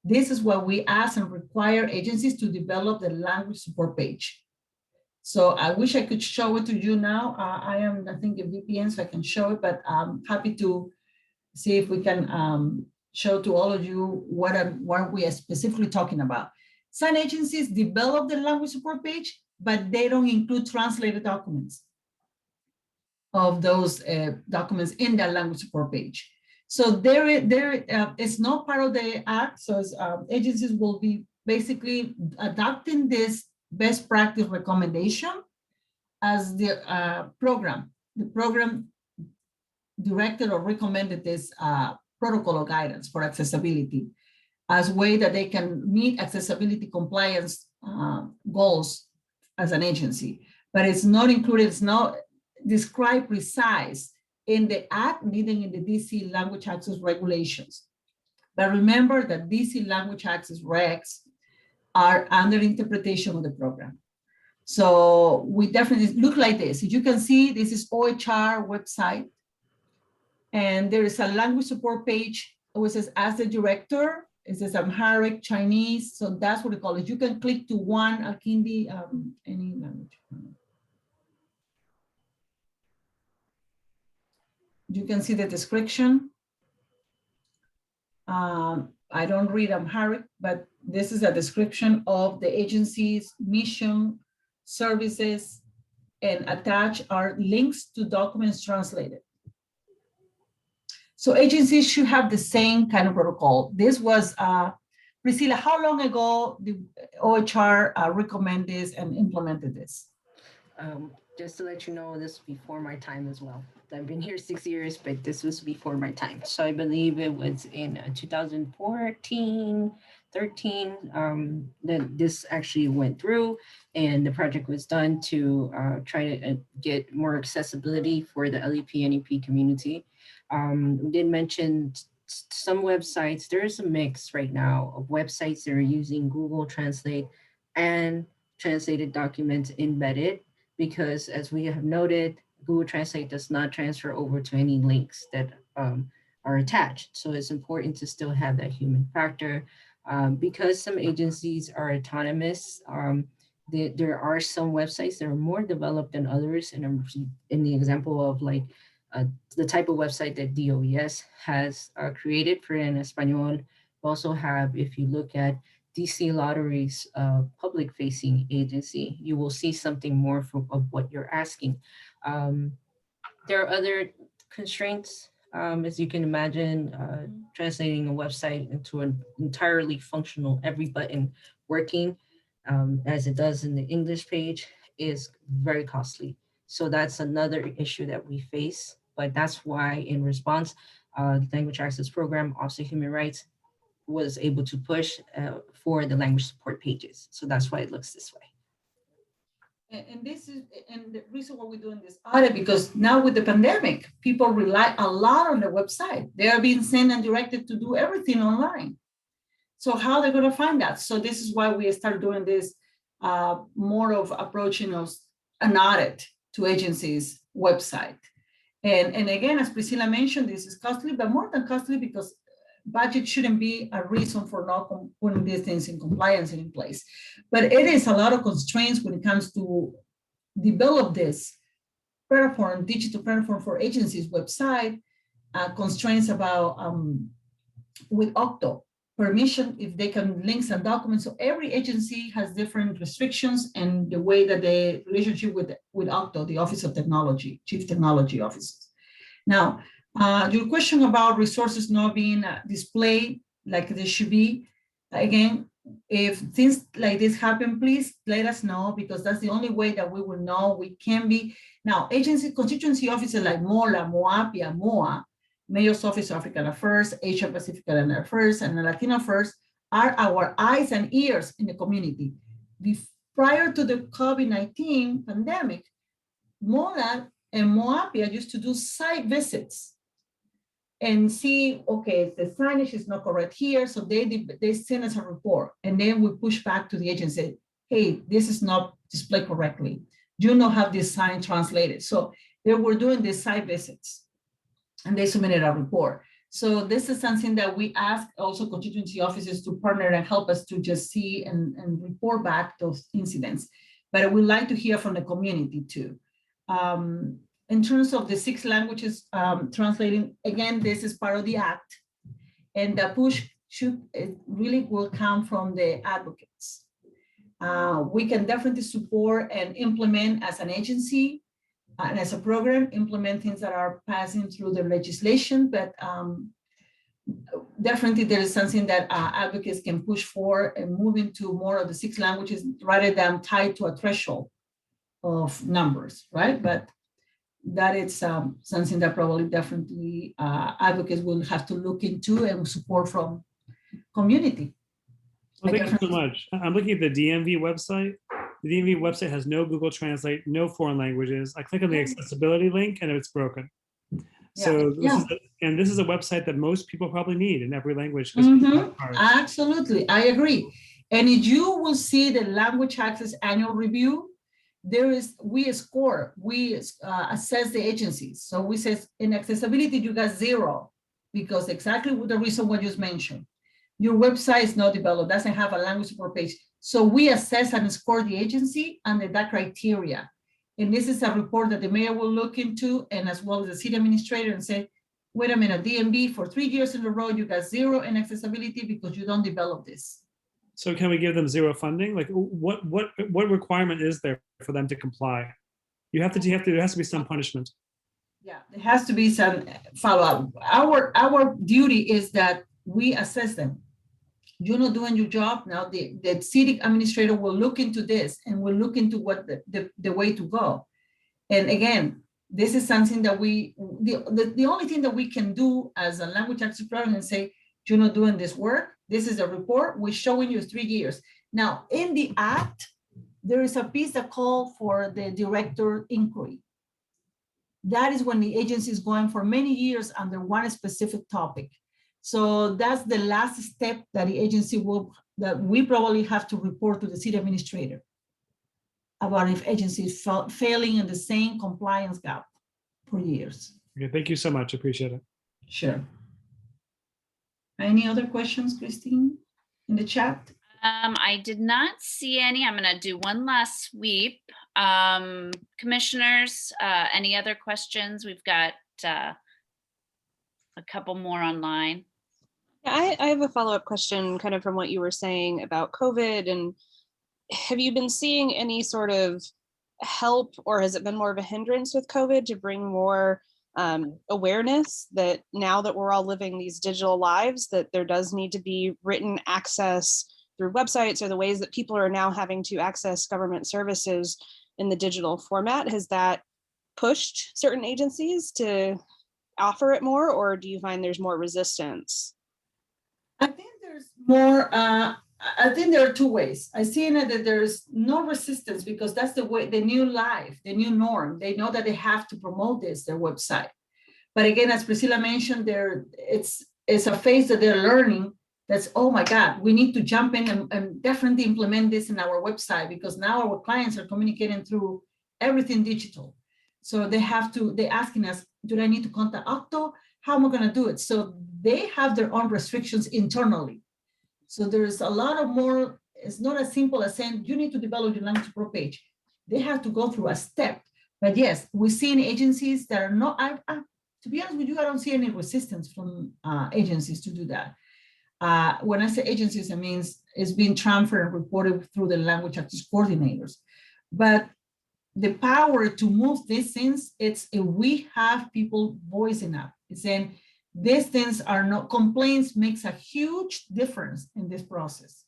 This is what we ask and require agencies to develop the language support page. So I wish I could show it to you now. I think, a VPN, so I can show it, but I'm happy to see if we can show to all of you what we are specifically talking about. Some agencies develop the language support page, but they don't include translated documents of those documents in their language support page. So it's not part of the act. So agencies will be basically adopting this best practice recommendation as the program. The program directed or recommended this protocol or guidance for accessibility as a way that they can meet accessibility compliance goals as an agency. But it's not included, it's not described precise in the act, neither in the DC language access regulations. But remember that DC language access regs are under interpretation of the program. So we definitely look like this. As you can see, this is OHR website. And there is a language support page which says as the director. It says Amharic, Chinese. So that's what we call it. You can click to one, Alkindi, any language. You can see the description. I don't read Amharic, but this is a description of the agency's mission, services, and attached are links to documents translated. So agencies should have the same kind of protocol. This was, Priscilla, how long ago did OHR recommend this and implemented this? Just to let you know, this was before my time as well. I've been here 6 years, but this was before my time. So I believe it was in 2014, 13, that this actually went through, and the project was done to try to get more accessibility for the LEP NEP community. We did mention some websites. There is a mix right now of websites that are using Google Translate and translated documents embedded, because as we have noted, Google Translate does not transfer over to any links that are attached. So it's important to still have that human factor. Because some agencies are autonomous, there are some websites that are more developed than others. And in the example of like the type of website that DOES has created for En Español, we also have, if you look at DC Lottery's public-facing agency, you will see something more of what you're asking. There are other constraints, as you can imagine, translating a website into an entirely functional, every button working, as it does in the English page, is very costly. So that's another issue that we face, but that's why in response, the Language Access Program, Office of Human Rights, was able to push for the language support pages. So that's why it looks this way. And the reason why we're doing this audit, because now with the pandemic, people rely a lot on the website. They are being sent and directed to do everything online. So how are they going to find that? So this is why we started doing this more of approaching us an audit to agencies' website. And again, as Priscilla mentioned, this is costly, but more than costly, because budget shouldn't be a reason for not putting these things in compliance and in place. But it is a lot of constraints when it comes to develop this platform, digital platform for agencies website, constraints about with Octo permission if they can link some documents. So every agency has different restrictions and the way that the relationship with Octo, the Office of Technology, Chief Technology Officers. Now, your question about resources not being displayed like they should be, again, if things like this happen, please let us know, because that's the only way that we will know we can be. Now, agency constituency offices like MOLA, MOAPIA, MOA, Mayor's Office of African Affairs, Asia Pacific and Affairs, and Latino Affairs are our eyes and ears in the community. Prior to the COVID-19 pandemic, MOLA and MOAPIA used to do site visits and see, okay, the signage is not correct here, so they send us a report, and then we push back to the agency, hey, this is not displayed correctly. You don't have this sign translated. So they were doing these site visits, and they submitted a report. So this is something that we ask also constituency offices to partner and help us to just see and report back those incidents. But we'd like to hear from the community too. In terms of the 6 languages translating, again, this is part of the act, and the push really will come from the advocates. We can definitely support and implement as an agency and as a program, implement things that are passing through the legislation, but definitely there is something that advocates can push for and move into more of the 6 languages rather than tied to a threshold of numbers, right? But that is something that probably definitely advocates will have to look into and support from community. Well, thank you so much. I'm looking at the DMV website. The DMV website has no Google Translate, no foreign languages. I click on the accessibility link and it's broken. So this is a website that most people probably need in every language. Absolutely, I agree. And if you will see the language access annual review, we assess the agencies. So we say in accessibility, you got 0, because exactly the reason what you just mentioned. Your website is not developed, doesn't have a language support page. So we assess and score the agency under that criteria. And this is a report that the mayor will look into, and as well as the city administrator, and say, wait a minute, DMV for 3 years in a row, you got 0 in accessibility because you don't develop this. So can we give them 0 funding? Like what requirement is there for them to comply? There has to be some punishment. Yeah, there has to be some follow-up. Our duty is that we assess them. You're not doing your job. Now the city administrator will look into this and will look into what the way to go. And again, this is something that the only thing that we can do as a language access program and say, you're not doing this work. This is a report. We're showing you 3 years. Now, in the act, there is a piece that calls for the director inquiry. That is when the agency is going for many years under one specific topic. So that's the last step that the agency that we probably have to report to the city administrator about if agency is failing in the same compliance gap for years. Okay, thank you so much. Appreciate it. Sure. Any other questions, Christine, in the chat? I did not see any. I'm going to do one last sweep. Commissioners, any other questions? We've got a couple more online. Yeah, I have a follow-up question kind of from what you were saying about COVID. And have you been seeing any sort of help, or has it been more of a hindrance with COVID to bring more awareness that now that we're all living these digital lives, that there does need to be written access through websites or the ways that people are now having to access government services in the digital format? Has that pushed certain agencies to offer it more, or do you find there's more resistance? I think there's more, I think there are 2 ways. I see that there's no resistance because that's the way, the new life, the new norm. They know that they have to promote their website. But again, as Priscilla mentioned, it's a phase that they're learning. That's, oh my God, we need to jump in and definitely implement this in our website, because now our clients are communicating through everything digital. So they're asking us, do I need to contact Octo? how am I going to do it? So they have their own restrictions internally. So there's a lot of more, it's not as simple as saying you need to develop your language pro page. They have to go through a step. But yes, we've seen agencies that are not, to be honest with you, I don't see any resistance from agencies to do that. When I say agencies, it means it's being transferred and reported through the language access coordinators. But the power to move these things, it's if we have people voicing up, it's saying these things are not, complaints makes a huge difference in this process.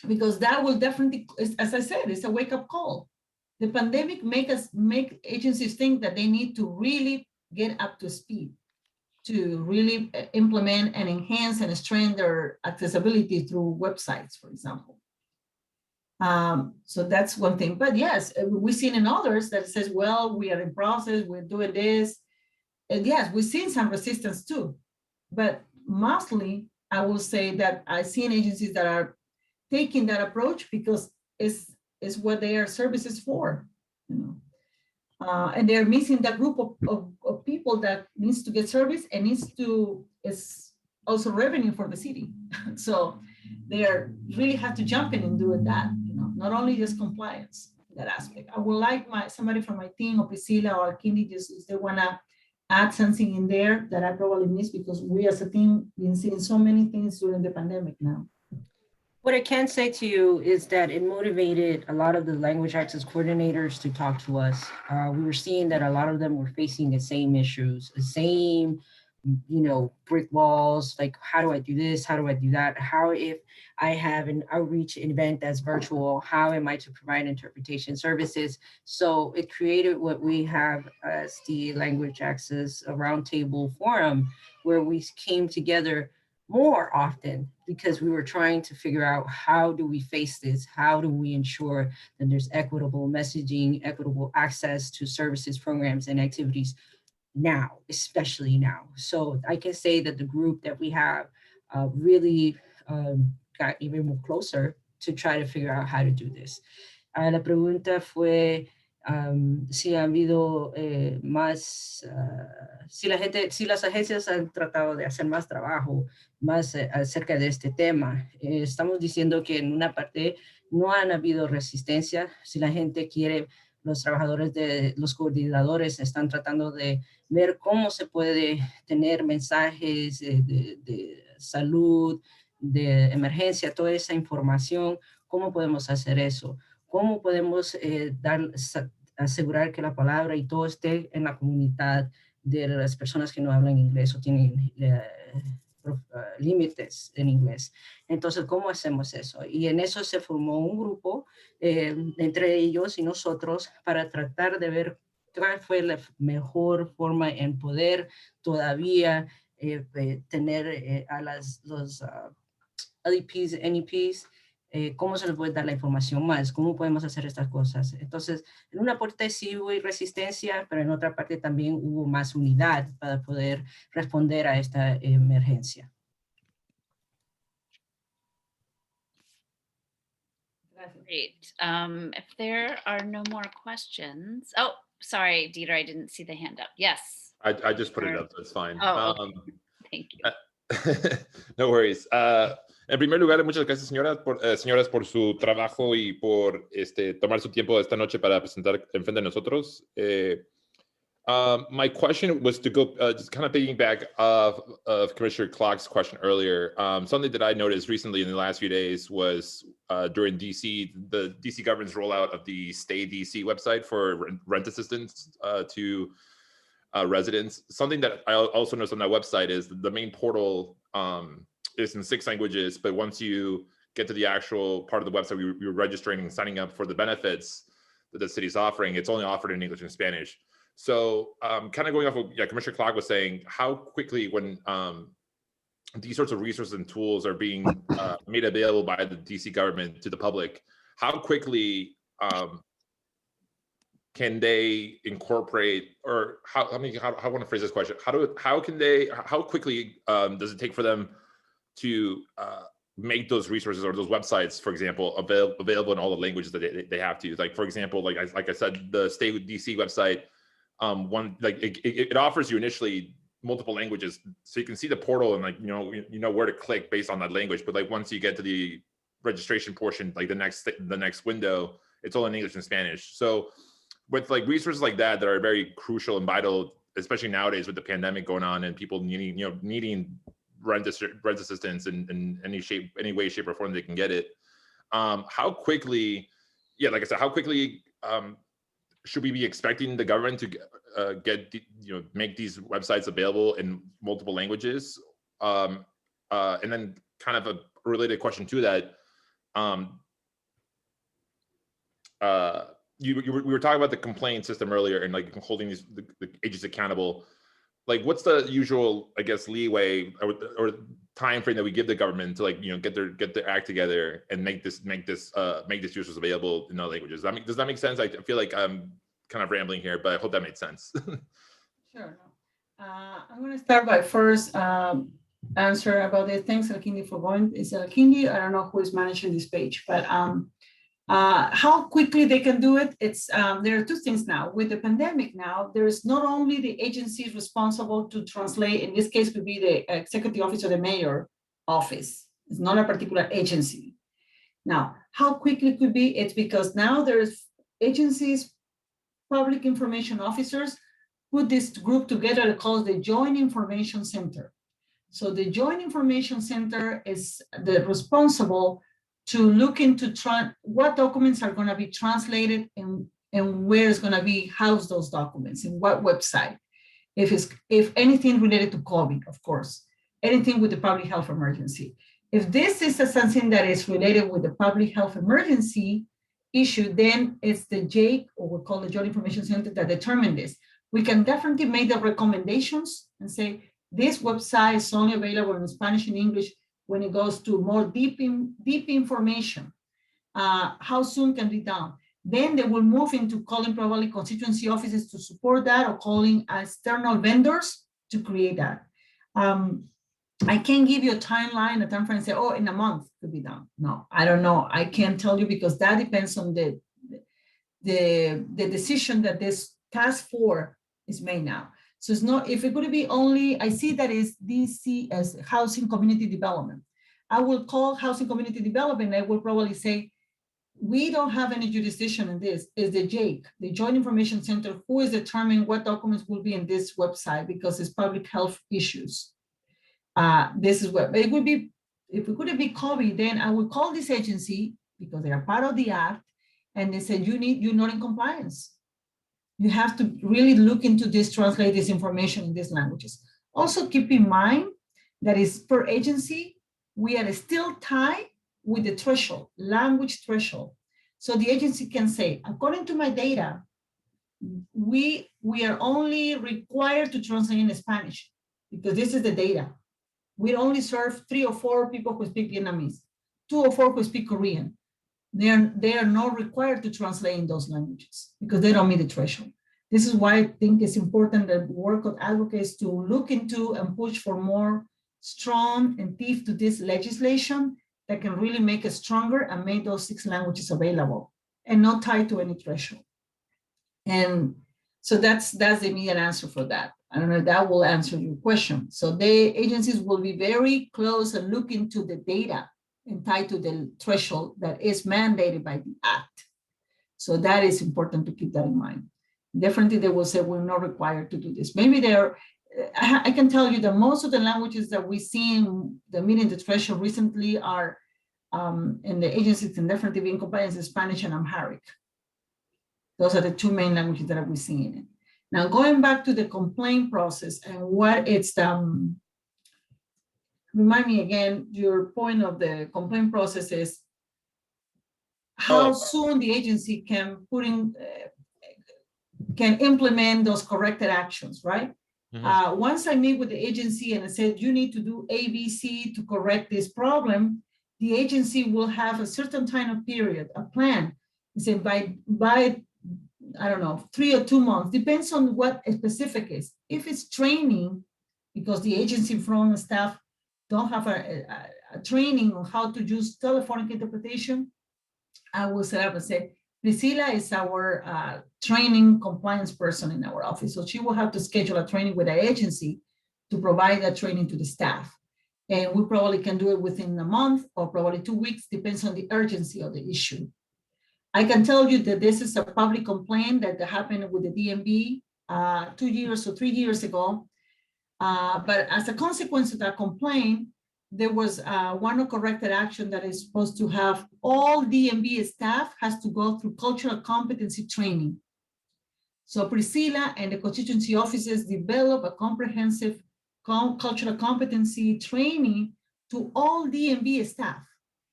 Because that will definitely, as I said, it's a wake-up call. The pandemic make agencies think that they need to really get up to speed to really implement and enhance and strengthen their accessibility through websites, for example. So that's one thing. But yes, we've seen in others that says, well, we are in process, we're doing this. And yes, we've seen some resistance too. But mostly, I will say that I've seen agencies that are taking that approach because it's what their services for, you know. And they're missing that group of people that needs to get service and is also revenue for the city. So they really have to jump in and do that, you know, not only just compliance, that aspect. I would like somebody from my team, or Priscilla or Alkindi, just if they wanna add something in there that I probably missed, because we as a team been seeing so many things during the pandemic now. What I can say to you is that it motivated a lot of the language access coordinators to talk to us. We were seeing that a lot of them were facing the same issues, the same, you know, brick walls, like how do I do this? How do I do that? How, if I have an outreach event that's virtual, how am I to provide interpretation services? So it created what we have as the Language Access Roundtable Forum, where we came together more often because we were trying to figure out how do we face this? How do we ensure that there's equitable messaging, equitable access to services, programs, and activities now, especially now. So I can say that the group that we have really got even more closer to try to figure out how to do this. La pregunta fue si ha habido más, si las agencias han tratado de hacer más trabajo más acerca de este tema. Estamos diciendo que en una parte no han habido resistencia. Si la gente quiere, los trabajadores los coordinadores están tratando de ver cómo se puede tener mensajes de salud, de emergencia, toda esa información, cómo podemos hacer eso, cómo podemos asegurar que la palabra y todo esté en la comunidad de las personas que no hablan inglés o tienen límites en inglés. Entonces, ¿cómo hacemos eso? Y en eso se formó un grupo entre ellos y nosotros para tratar de ver cuál fue la mejor forma en poder todavía tener a los LEPs, NEPs, cómo se les puede dar la información más, cómo podemos hacer estas cosas. Entonces, en una parte sí hubo resistencia, pero en otra parte también hubo más unidad para poder responder a esta emergencia. Great. If there are no more questions, oh, sorry, Dieter, I didn't see the hand up. Yes. I just put it up, so it's fine. Oh, okay. Thank you. No worries. En primer lugar, muchas gracias, señoras, por su trabajo y por tomar su tiempo esta noche para presentar enfrente de nosotros. My question was to go just kind of piggyback of Commissioner Clark's question earlier. Something that I noticed recently in the last few days was during DC, the DC government's rollout of the Stay DC website for rent assistance to residents. Something that I also noticed on that website is the main portal is in 6 languages, but once you get to the actual part of the website, you're registering and signing up for the benefits that the city's offering, it's only offered in English and Spanish. So kind of going off of Commissioner Clark was saying, how quickly when these sorts of resources and tools are being made available by the DC government to the public, how quickly can they incorporate, or how I want to phrase this question, how quickly does it take for them to make those resources or those websites, for example, available in all the languages that they have to? Like, for example, like I said, the Stay with DC website, one, like it offers you initially multiple languages, so you can see the portal and like you know where to click based on that language. But like once you get to the registration portion, like the next window, it's all in English and Spanish. So with like resources like that are very crucial and vital, especially nowadays with the pandemic going on and people needing rent assistance in any way, shape, or form they can get it. How quickly, like I said, how quickly should we be expecting the government to make these websites available in multiple languages? And then kind of a related question to that, we were talking about the complaint system earlier and like holding the agents accountable. Like, what's the usual, I guess, leeway or time frame that we give the government to like get their act together and make this resource available in other languages? Does that make sense? I feel like I'm kind of rambling here, but I hope that made sense. Sure. I'm going to start by first answer about the thanks, Alkindi, for going. It's Alkindi. I don't know who is managing this page, but how quickly they can do it. It's there are two things now. With the pandemic now, there is not only the agencies responsible to translate, in this case would be the executive office of the mayor office. It's not a particular agency. Now, how quickly it could be? It's because now there's agencies, public information officers put this group together called the Joint Information Center. So the Joint Information Center is the responsible to look into what documents are going to be translated and where is going to be housed those documents, in what website. If anything related to COVID, of course, anything with the public health emergency. If this is something that is related with the public health emergency issue, then it's the JAIC, or we call the Joint Information Center, that determine this. We can definitely make the recommendations and say, this website is only available in Spanish and English when it goes to more deep information. How soon can be done? Then they will move into calling probably constituency offices to support that, or calling external vendors to create that. I can't give you a timeline, a time frame, and say, oh, in a month it could be done. No, I don't know. I can't tell you, because that depends on the decision that this task force is made now. So it's not, if it could be only, I see that is DC as Housing Community Development. I will call Housing Community Development. I will probably say, we don't have any jurisdiction in this. Is the JAIC, the Joint Information Center, who is determining what documents will be in this website, because it's public health issues. This is what it would be. If it couldn't be COVID, then I would call this agency, because they are part of the act, and they said, you're not in compliance. You have to really look into this, translate this information in these languages. Also keep in mind that is per agency, we are still tied with the threshold, language threshold. So the agency can say, according to my data, we are only required to translate in Spanish, because this is the data. We only serve 3 or 4 people who speak Vietnamese, 2 or 4 who speak Korean. They are not required to translate in those languages, because they don't meet the threshold. This is why I think it's important that the work of advocates to look into and push for more strong and teeth to this legislation that can really make it stronger and make those 6 languages available and not tied to any threshold. And so that's the immediate answer for that. I don't know if that will answer your question. So the agencies will be very close and look into the data and tied to the threshold that is mandated by the act. So that is important to keep that in mind. Definitely they will say, we're not required to do this. Maybe I can tell you that most of the languages that we see in the meeting the threshold recently are, and the agencies can definitely be in compliance, in Spanish and Amharic. Those are the 2 main languages that we're seeing. Now, going back to the complaint process and what it's, remind me again, your point of the complaint process is how soon the agency can can implement those corrected actions, right? Mm-hmm. Once I meet with the agency and I said, you need to do ABC to correct this problem, the agency will have a certain time of period, a plan. Say by I don't know, 3 or 2 months, depends on what a specific is. If it's training, because the agency from staff don't have a training on how to use telephonic interpretation, I will set up and say, Priscilla is our training compliance person in our office. So she will have to schedule a training with the agency to provide that training to the staff. And we probably can do it within a month or probably 2 weeks, depends on the urgency of the issue. I can tell you that this is a public complaint that happened with the DMV 2 years or 3 years ago. But as a consequence of that complaint, there was one corrected action that is supposed to have all DMV staff has to go through cultural competency training. So Priscilla and the constituency offices develop a comprehensive cultural competency training to all DMV staff.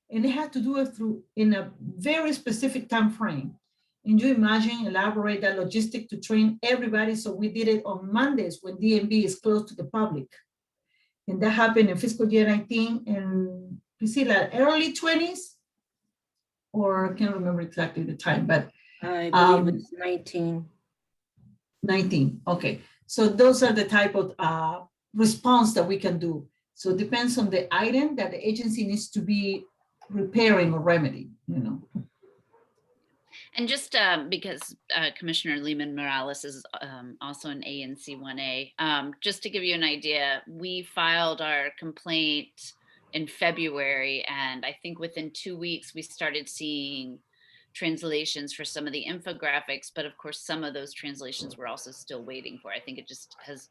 And they had to do it in a very specific time frame. And you imagine, elaborate that logistic to train everybody. So we did it on Mondays when DMV is closed to the public. And that happened in fiscal year 19 and Priscilla, early 20s, or I can't remember exactly the time, but I believe it's 19. 19, okay. So those are the type of response that we can do. So it depends on the item that the agency needs to be repairing or remedy, you know. And just because Commissioner Lehman Morales is also an ANC 1A, just to give you an idea, we filed our complaint in February, and I think within 2 weeks we started seeing translations for some of the infographics, but of course some of those translations we're also still waiting for. I think it just has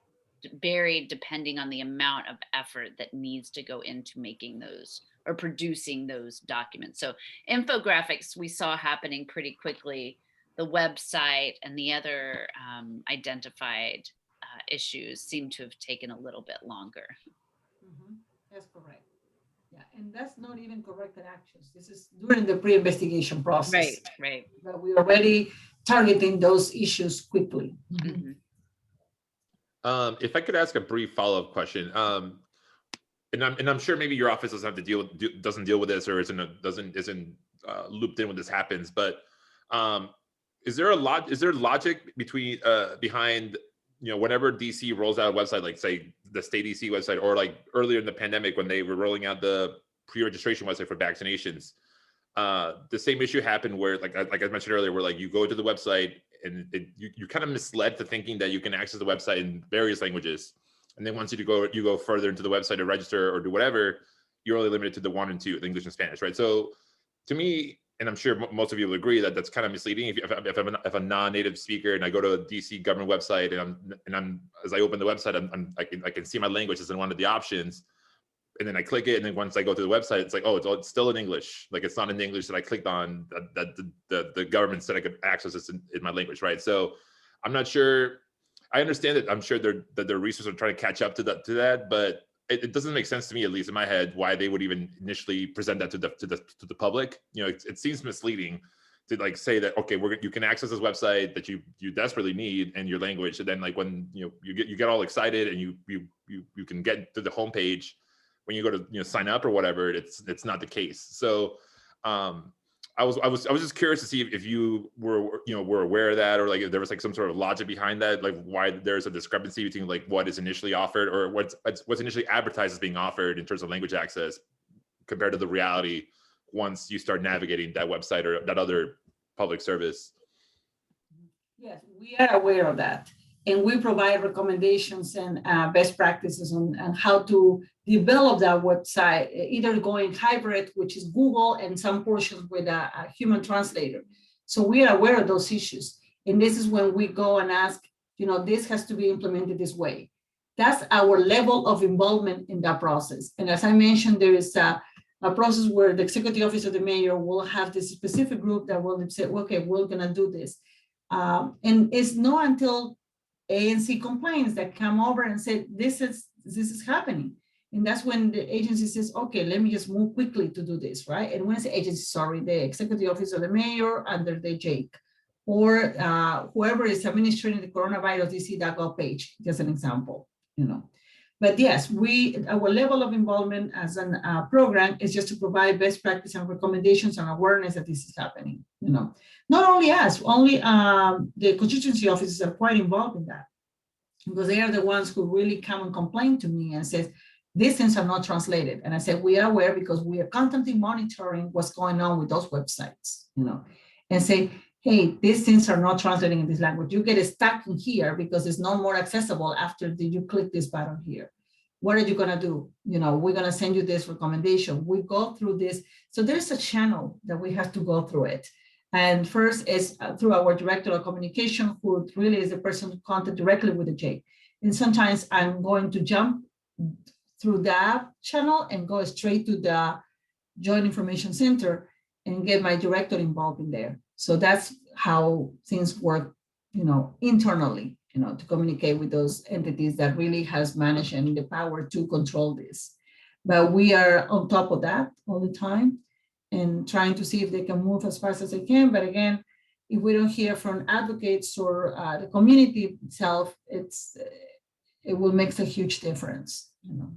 varied depending on the amount of effort that needs to go into making those or producing those documents. So infographics we saw happening pretty quickly. The website and the other identified issues seem to have taken a little bit longer. Mm-hmm. That's correct. Yeah, and that's not even corrected actions. This is during the pre-investigation process. Right, right. But we're already targeting those issues quickly. Mm-hmm. If I could ask a brief follow-up question, and I'm sure maybe your office doesn't have to doesn't deal with this or isn't looped in when this happens, but is there logic between behind, you know, whenever DC rolls out a website, like say the state DC website, or like earlier in the pandemic when they were rolling out the pre-registration website for vaccinations, the same issue happened where like I mentioned earlier, where like you go to the website and you're kind of misled to thinking that you can access the website in various languages. And then once you go further into the website to register or do whatever, you're only limited to the 1 and 2, the English and Spanish, right? So to me, and I'm sure most of you will agree that that's kind of misleading. If I'm a non-native speaker and I go to a DC government website and I'm as I open the website, I can see my language as in one of the options, and then I click it, and then once I go to the website, it's like, oh, it's still in English. Like it's not in the English that I clicked on that the government said I could access this in my language, right? So I'm not sure. I understand that I'm sure that their researchers are trying to catch up to that, but it doesn't make sense to me, at least in my head, why they would even initially present that to the public. You know, it seems misleading to like say that, okay, you can access this website that you desperately need in your language, and then like when you get all excited and you can get to the homepage when you go to sign up or whatever, it's not the case. So I was just curious to see if you were aware of that, or like if there was like some sort of logic behind that, like why there's a discrepancy between like what is initially offered or what's initially advertised as being offered in terms of language access compared to the reality once you start navigating that website or that other public service. Yes, we are aware of that. And we provide recommendations and best practices on how to develop that website, either going hybrid, which is Google, and some portions with a human translator. So we are aware of those issues. And this is when we go and ask, this has to be implemented this way. That's our level of involvement in that process. And as I mentioned, there is a process where the executive office of the mayor will have this specific group that will say, okay, we're gonna do this. And it's not until ANC complaints that come over and say, this is happening. And that's when the agency says, okay, let me just move quickly to do this, right? And when it's the agency, the executive office of the mayor under the JAKE, or whoever is administering the coronavirus DC.gov page, just an example, But yes, our level of involvement as a program is just to provide best practice and recommendations and awareness that this is happening, Not only us, only the constituency offices are quite involved in that, because they are the ones who really come and complain to me and says, these things are not translated. And I said, we are aware because we are constantly monitoring what's going on with those websites, and say, hey, these things are not translating in this language. You get stuck in here because it's no more accessible after you click this button here. What are you gonna do? You know, we're gonna send you this recommendation. We go through this. So there's a channel that we have to go through it. And first is through our director of communication, who really is the person who contact directly with the J. And sometimes I'm going to jump through that channel and go straight to the Joint Information Center and get my director involved in there. So that's how things work, you know, internally, you know, to communicate with those entities that really has managed and the power to control this. But we are on top of that all the time and trying to see if they can move as fast as they can. But again, if we don't hear from advocates or the community itself, it will make a huge difference, you know.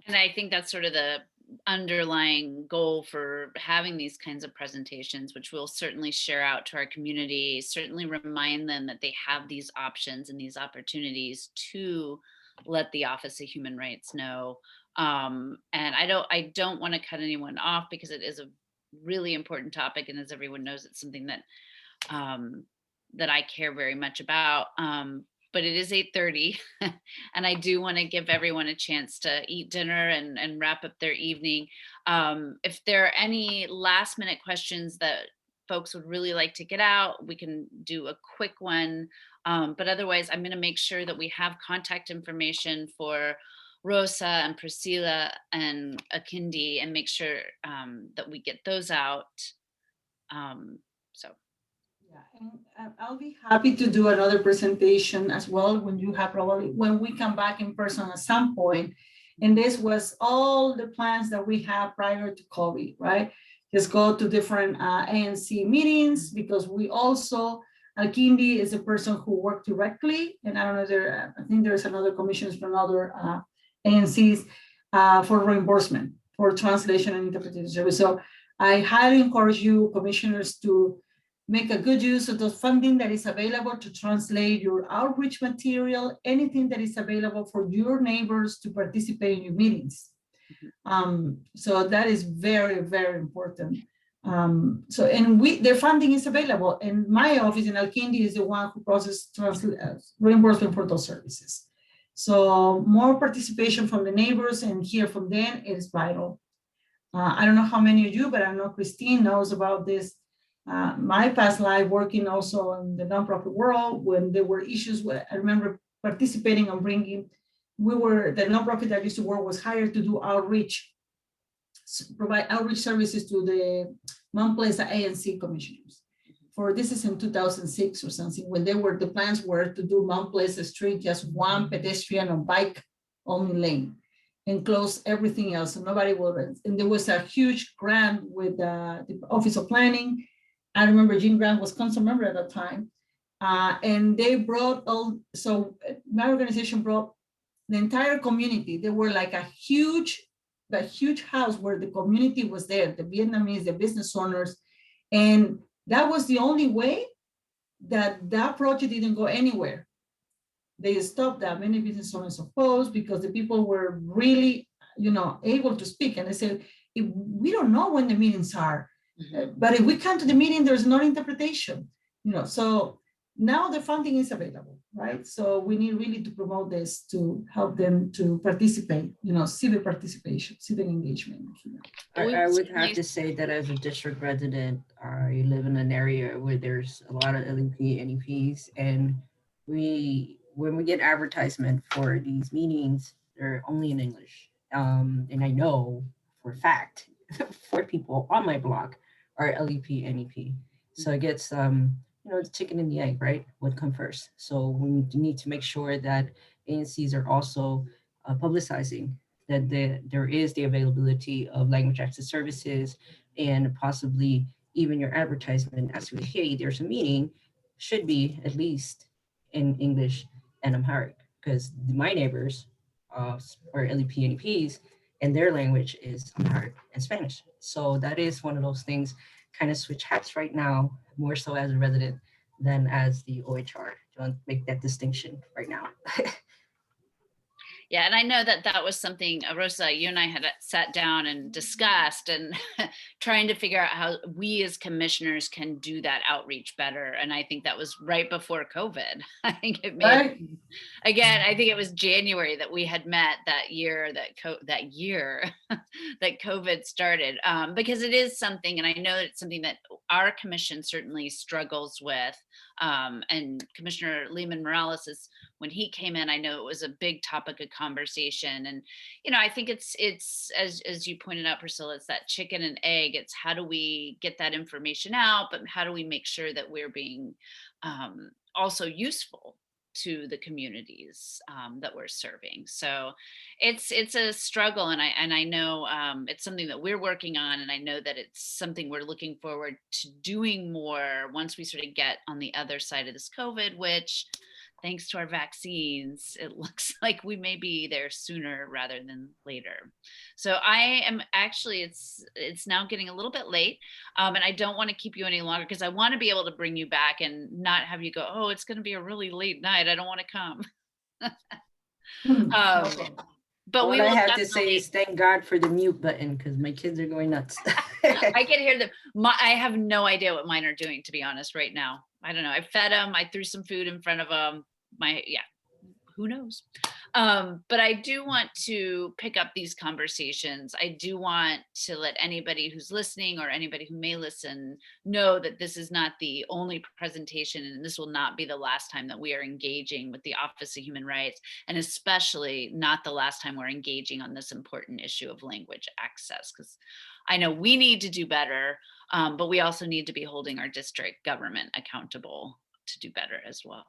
And I think that's sort of the underlying goal for having these kinds of presentations, which we'll certainly share out to our community, certainly remind them that they have these options and these opportunities to let the Office of Human Rights know. And I don't want to cut anyone off because it is a really important topic. And as everyone knows, it's something that that I care very much about. But it is 8:30 and I do want to give everyone a chance to eat dinner and wrap up their evening. If there are any last minute questions that folks would really like to get out, we can do a quick one. But otherwise, I'm going to make sure that we have contact information for Rosa and Priscilla and Akindi and make sure that we get those out. So. Yeah, and I'll be happy to do another presentation as well when you have probably, when we come back in person at some point. And this was all the plans that we have prior to COVID, right? Just go to different ANC meetings because we also, Alkindi is a person who worked directly, and I don't know, I think there's another commissions from other ANCs for reimbursement, for translation and interpretation service. So I highly encourage you, commissioners, to make a good use of the funding that is available to translate your outreach material, anything that is available for your neighbors to participate in your meetings. So that is very, very important. So, and the funding is available, and my office in Alkindi is the one who processes reimbursement for those services. So more participation from the neighbors and hear from them is vital. I don't know how many of you, but I know Christine knows about this. My past life working also in the nonprofit world, when there were issues, I remember participating and bringing, the nonprofit that I used to work was hired to do outreach, provide outreach services to the Mount Pleasant ANC commissioners. This is in 2006 or something, when the plans were to do Mount Pleasant Street, just one pedestrian or bike only lane, and close everything else. So nobody will, and there was a huge grant with the Office of Planning. I remember Jean Grant was council member at that time. And they brought so my organization brought the entire community. They were like a huge house where the community was there, the Vietnamese, the business owners. And that was the only way that project didn't go anywhere. They stopped that. Many business owners opposed because the people were really, able to speak. And they said, we don't know when the meetings are. But if we come to the meeting, there's no interpretation, so now the funding is available, right? So we need really to promote this to help them to participate, civic participation, civic engagement. I would have to say that as a district resident, I live in an area where there's a lot of LEP, NEPs, and when we get advertisement for these meetings, they're only in English. And I know for a fact, 4 people on my block are LEP, NEP. So it gets, the chicken and the egg, right? What come first? So we need to make sure that ANCs are also publicizing that there is the availability of language access services, and possibly even your advertisement as to, hey, there's a meeting, should be at least in English and Amharic, because my neighbors are LEP, NEPs, and their language is Amharic and Spanish. So that is one of those things, kind of switch hats right now, more so as a resident than as the OHR. Don't make that distinction right now. Yeah, and I know that that was something, Rosa, you and I had sat down and discussed and trying to figure out how we as commissioners can do that outreach better. And I think that was right before COVID. I think it made, Right. again, I think it was January that we had met that year that that COVID started, because it is something, and I know it's something that our commission certainly struggles with. And Commissioner Lehman Morales is, when he came in, I know it was a big topic of conversation. And, you know, I think it's as you pointed out, Priscilla, it's that chicken and egg. It's how do we get that information out, but how do we make sure that we're being also useful to the communities that we're serving. So it's a struggle, and I know it's something that we're working on, and I know that it's something we're looking forward to doing more once we sort of get on the other side of this COVID, which thanks to our vaccines, it looks like we may be there sooner rather than later. So I am actually, it's now getting a little bit late, and I don't want to keep you any longer because I want to be able to bring you back and not have you go, oh, it's going to be a really late night, I don't want to come. But All we I will have to say definitely, is thank God for the mute button because my kids are going nuts. I can hear them. I have no idea what mine are doing, to be honest, right now. I don't know. I fed them. I threw some food in front of them. Who knows? But I do want to pick up these conversations. I do want to let anybody who's listening or anybody who may listen know that this is not the only presentation, and this will not be the last time that we are engaging with the Office of Human Rights, and especially not the last time we're engaging on this important issue of language access, because I know we need to do better, but we also need to be holding our district government accountable to do better as well.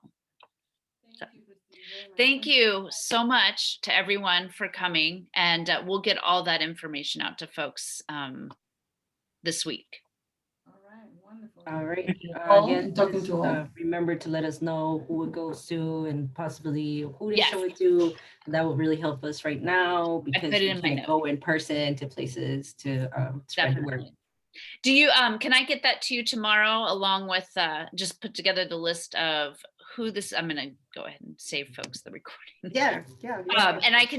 Thank you so much to everyone for coming, and we'll get all that information out to folks this week. All right, wonderful. All right. Again, talking to all. Remember to let us know who it goes to and possibly who they Yes. show it to. That would really help us right now because put it we in my can't note. go in person to places to spread the word. Definitely. Do you can I get that to you tomorrow along with just put together the list of who this, I'm gonna go ahead and save folks the recording. Yeah. And I can